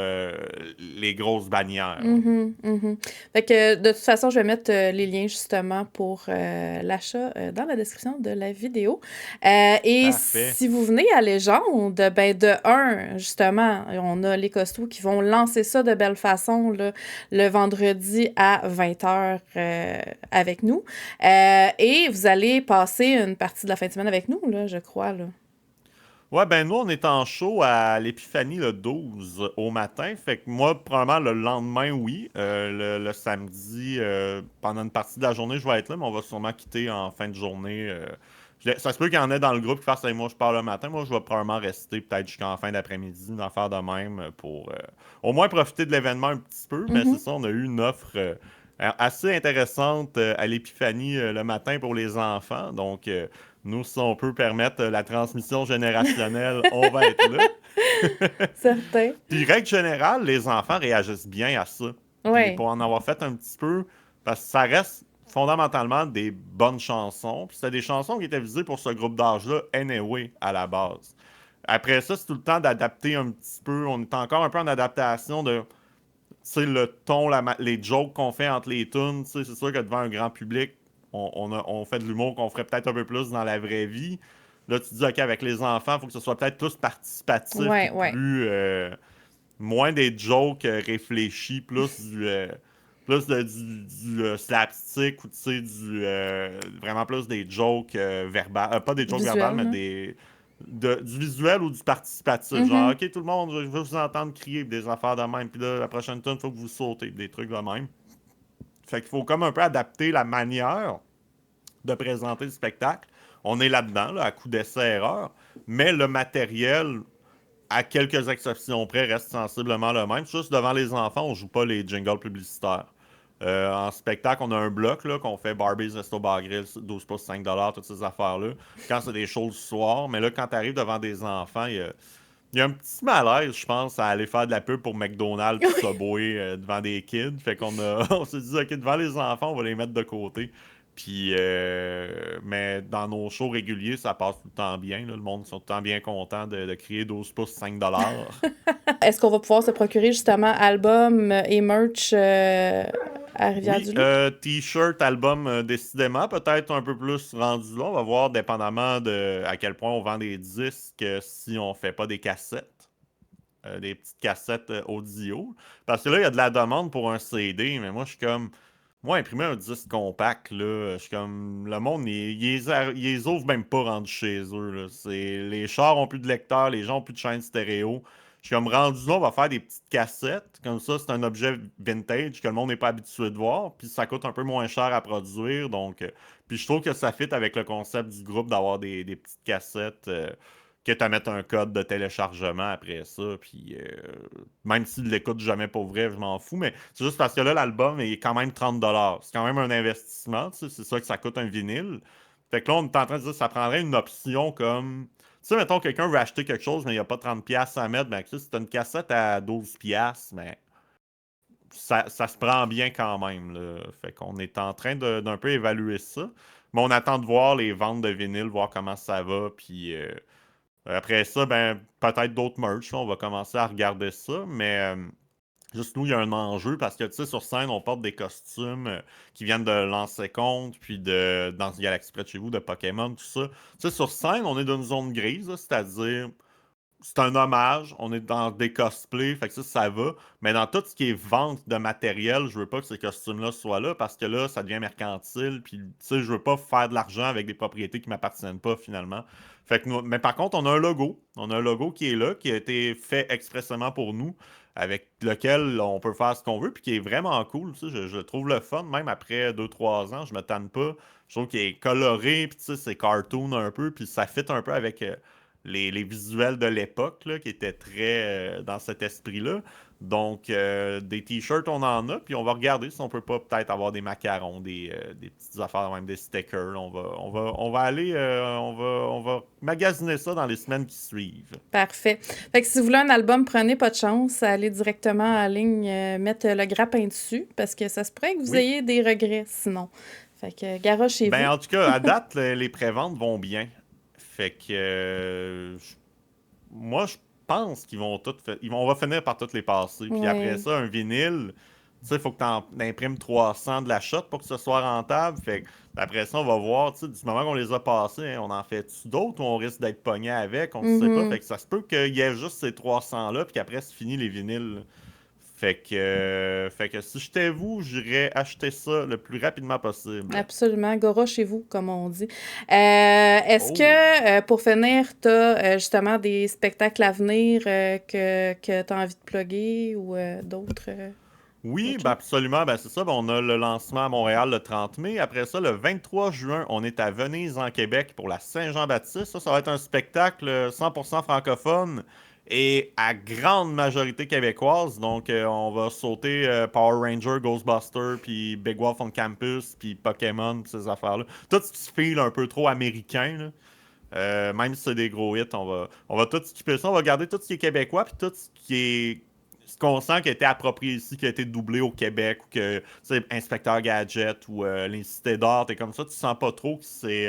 B: les grosses bannières. Là.
A: Mhm, mhm. Fait que de toute façon, je vais mettre les liens justement pour l'achat dans la description de la vidéo. Et
B: Parfait.
A: si vous venez à Légende, ben de un, justement, on a les costauds qui vont lancer ça de belle façon là, le vendredi à 20h avec nous. Et vous allez passer une partie de la fin de semaine avec nous, là, je crois, là.
B: Ouais, ben nous, on est en show à l'Épiphanie le 12 au matin. Fait que moi, probablement le lendemain, oui. Le samedi, pendant une partie de la journée, je vais être là, mais on va sûrement quitter en fin de journée. Ça se peut qu'il y en ait dans le groupe qui fassent moi, je pars le matin. Moi, je vais probablement rester peut-être jusqu'en fin d'après-midi, d'en faire de même pour au moins profiter de l'événement un petit peu. Mais c'est
A: Mhm.
B: ça, on a eu une offre assez intéressante à l'Épiphanie le matin pour les enfants. Donc, nous, si on peut permettre la transmission générationnelle, on va être là.
A: Certain.
B: Puis, règle générale, les enfants réagissent bien à ça. Puis,
A: Ouais.
B: pour en avoir fait un petit peu, parce que ça reste fondamentalement des bonnes chansons. Puis, c'était des chansons qui étaient visées pour ce groupe d'âge-là, anyway, à la base. Après ça, c'est tout le temps d'adapter un petit peu. On est encore un peu en adaptation de, tu sais, le ton, les jokes qu'on fait entre les tunes. Tu sais, c'est sûr que devant un grand public, on fait de l'humour qu'on ferait peut-être un peu plus dans la vraie vie. Là, tu te dis, OK, avec les enfants, il faut que ce soit peut-être plus participatif, puis
A: Ouais, ouais.
B: moins des jokes réfléchis, plus du slapstick ou tu sais, vraiment plus des jokes verbales. Pas des jokes verbales,
A: Visuel,
B: mais
A: là.
B: du visuel ou du participatif. Genre,
A: Mhm.
B: OK, tout le monde, je veux vous entendre crier pis des affaires de même. Puis là, la prochaine tune, il faut que vous sautez, pis des trucs de même. Fait qu'il faut comme un peu adapter la manière de présenter le spectacle on est là-dedans, là, à coup d'essai-erreur, mais le matériel, à quelques exceptions près, reste sensiblement le même. Juste devant les enfants, on joue pas les jingles publicitaires. En spectacle, on a un bloc là, qu'on fait Barbie's Resto Bar Grill, 12 pouces, 5 toutes ces affaires-là. Quand c'est des shows le soir, mais là, quand tu arrives devant des enfants, il y a un petit malaise, je pense, à aller faire de la pub pour McDonald's puis Subway devant des kids. Fait qu'on a, on s'est dit, OK, devant les enfants, on va les mettre de côté. Puis, mais dans nos shows réguliers, ça passe tout le temps bien, là. Le monde sont tout le temps bien contents de crier 12 pouces, 5 $.
A: Est-ce qu'on va pouvoir se procurer justement album et merch à
B: Oui,
A: Rivière-du-Loup?
B: t-shirt, album, décidément, peut-être un peu plus rendu là. On va voir, dépendamment de à quel point on vend des disques, si on fait pas des cassettes, des petites cassettes audio. Parce que là, il y a de la demande pour un CD, mais moi, je suis comme. Moi, imprimer un disque compact, là, je suis comme. Le monde, ils les ouvrent même pas rendus chez eux, là. Les chars ont plus de lecteurs, les gens ont plus de chaîne stéréo. Je suis comme rendu là, on va faire des petites cassettes. Comme ça, c'est un objet vintage que le monde n'est pas habitué de voir. Puis ça coûte un peu moins cher à produire. Donc, puis je trouve que ça fit avec le concept du groupe d'avoir des petites cassettes. Que tu mettre un code de téléchargement après ça. Puis même s'il l'écoute jamais pour vrai, je m'en fous. Mais c'est juste parce que là, l'album est quand même 30 $. C'est quand même un investissement. Tu sais, c'est ça que ça coûte un vinyle. Fait que là, on est en train de dire que ça prendrait une option comme. Tu sais, mettons, quelqu'un veut acheter quelque chose, mais il n'y a pas 30$ à mettre. Ben, tu sais, si tu as une cassette à 12$, mais ça se prend bien quand même, là. Fait qu'on est en train d'un peu évaluer ça. Mais on attend de voir les ventes de vinyle, voir comment ça va. Puis après ça, ben, peut-être d'autres merch, là. On va commencer à regarder ça. Mais juste nous, il y a un enjeu parce que, tu sais, sur scène, on porte des costumes qui viennent de Lancet Compte, puis de dans Galaxy près de chez vous, de Pokémon, tout ça. Tu sais, sur scène, on est dans une zone grise, là, c'est-à-dire c'est un hommage, on est dans des cosplays, fait que ça va. Mais dans tout ce qui est vente de matériel, je veux pas que ces costumes-là soient là parce que là, ça devient mercantile. Puis, tu sais, je veux pas faire de l'argent avec des propriétés qui m'appartiennent pas finalement. Fait que mais par contre, on a un logo. On a un logo qui est là, qui a été fait expressément pour nous, avec lequel on peut faire ce qu'on veut, puis qui est vraiment cool. Tu sais, je trouve le fun, même après 2 3 ans, je me tanne pas. Je trouve qu'il est coloré, puis tu sais, c'est cartoon un peu, puis ça fit un peu avec les visuels de l'époque, là, qui étaient très dans cet esprit-là. Donc, des t-shirts, on en a, puis on va regarder si on peut pas peut-être avoir des macarons, des petites affaires, même des stickers. On va aller, on va magasiner ça dans les semaines qui suivent.
A: Parfait. Fait que si vous voulez un album, prenez pas de chance, allez directement en ligne, mettre le grappin dessus, parce que ça se pourrait que vous
B: Oui.
A: ayez des regrets sinon. Fait que garochez-vous.
B: Ben, en tout cas, à date, les préventes vont bien. Fait que moi, je pense qu'ils vont toutes on va finir par toutes les passer. Puis après
A: Oui.
B: ça, un vinyle, tu sais, il faut que tu en imprimes 300 de la shot pour que ce soit rentable. Fait que après ça, on va voir, tu sais, du moment qu'on les a passés, hein, on en fait-tu d'autres ou on risque d'être pogné avec, on ne sait pas. Fait
A: Mhm.
B: que ça se peut qu'il y ait juste ces 300-là, puis qu'après, c'est fini les vinyles. Fait que si j'étais vous, j'irais acheter ça le plus rapidement possible.
A: Absolument. Gora chez vous, comme on dit. Est-ce
B: Oh oui.
A: que, pour finir, tu as justement des spectacles à venir que tu as envie de plugger ou
B: Oui,
A: d'autres
B: ben
A: choses?
B: absolument. Ben c'est ça. Ben on a le lancement à Montréal le 30 mai. Après ça, le 23 juin, on est à Venise, en Québec, pour la Saint-Jean-Baptiste. Ça va être un spectacle 100% francophone et à grande majorité québécoise. Donc, on va sauter Power Ranger, Ghostbuster, puis Big Wolf on Campus, puis Pokémon, puis ces affaires-là. Tout ce qui se file un peu trop américain, là. Même si c'est des gros hits, on va tout skipper ça. On va garder tout ce qui est québécois, puis tout ce qui est ce qu'on sent qui a été approprié ici, qui a été doublé au Québec, ou que, tu sais, Inspecteur Gadget ou l'Incité d'art, t'es comme ça, tu sens pas trop que c'est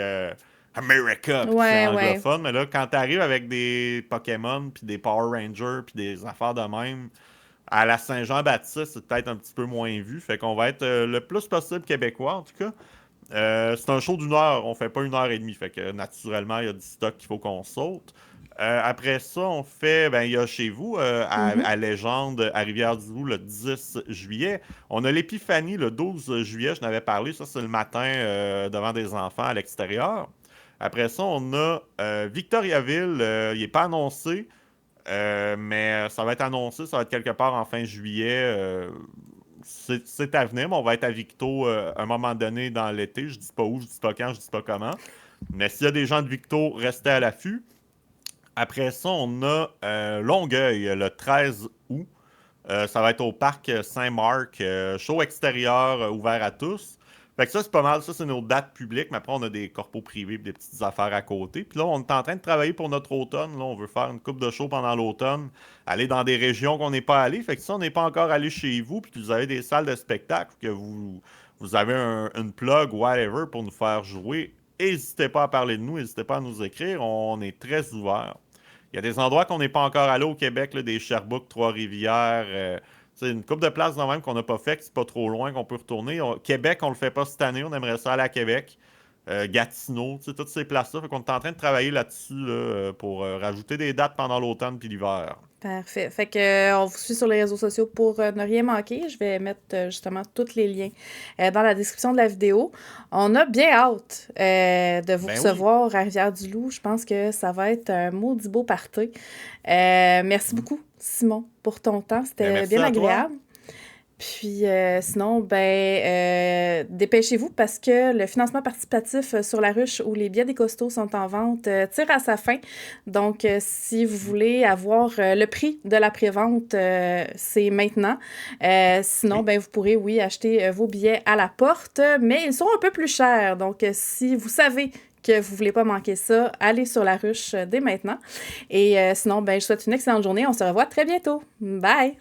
B: America, puis que c'est
A: Ouais, ouais.
B: anglophone, mais là, quand t'arrives avec des Pokémon, puis des Power Rangers, puis des affaires de même, à la Saint-Jean-Baptiste, c'est peut-être un petit peu moins vu, fait qu'on va être le plus possible québécois, en tout cas. C'est un show d'1 heure, on fait pas 1 heure et demie, fait que naturellement, il y a du stock qu'il faut qu'on saute. Après ça, on fait, ben, il y a chez vous,
A: Mhm.
B: à Légende, à Rivière-du-Loup, le 10 juillet. On a l'Épiphanie le 12 juillet, je n'avais parlé, ça c'est le matin devant des enfants à l'extérieur. Après ça, on a Victoriaville, il n'est pas annoncé, mais ça va être annoncé, ça va être quelque part en fin juillet. C'est à venir, mais on va être à Victo à un moment donné dans l'été. Je dis pas où, je dis pas quand, je dis pas comment. Mais s'il y a des gens de Victo, restez à l'affût. Après ça, on a Longueuil le 13 août. Ça va être au parc Saint-Marc, show extérieur ouvert à tous. Fait que ça, c'est pas mal. Ça, c'est nos dates publiques. Mais après, on a des corpos privés et des petites affaires à côté. Puis là, on est en train de travailler pour notre automne. Là, on veut faire une coupe de show pendant l'automne. Aller dans des régions qu'on n'est pas allé. Fait que si on n'est pas encore allé chez vous, puis que vous avez des salles de spectacle, que vous avez une plug, whatever, pour nous faire jouer, n'hésitez pas à parler de nous. N'hésitez pas à nous écrire. On est très ouverts. Il y a des endroits qu'on n'est pas encore allé au Québec, là, des Sherbrooke, Trois-Rivières. C'est une couple de places quand même qu'on n'a pas fait, que c'est pas trop loin, qu'on peut retourner. Québec, on le fait pas cette année, on aimerait ça aller à Québec. Gatineau, toutes ces places-là. Fait qu'on est en train de travailler là-dessus là, pour rajouter des dates pendant l'automne puis l'hiver.
A: Parfait. Fait que on vous suit sur les réseaux sociaux pour ne rien manquer. Je vais mettre justement tous les liens dans la description de la vidéo. On a bien hâte de vous recevoir à Rivière-du-Loup. Je pense que ça va être un maudit beau party. Merci beaucoup, Simon, pour ton temps. C'était bien agréable. Puis sinon, dépêchez-vous parce que le financement participatif sur la ruche où les billets des costauds sont en vente tire à sa fin. Donc, si vous voulez avoir le prix de la prévente, c'est maintenant. Sinon, vous pourrez, acheter vos billets à la porte, mais ils sont un peu plus chers. Donc, si vous savez que vous ne voulez pas manquer ça, allez sur la ruche dès maintenant. Et sinon, je vous souhaite une excellente journée. On se revoit très bientôt. Bye!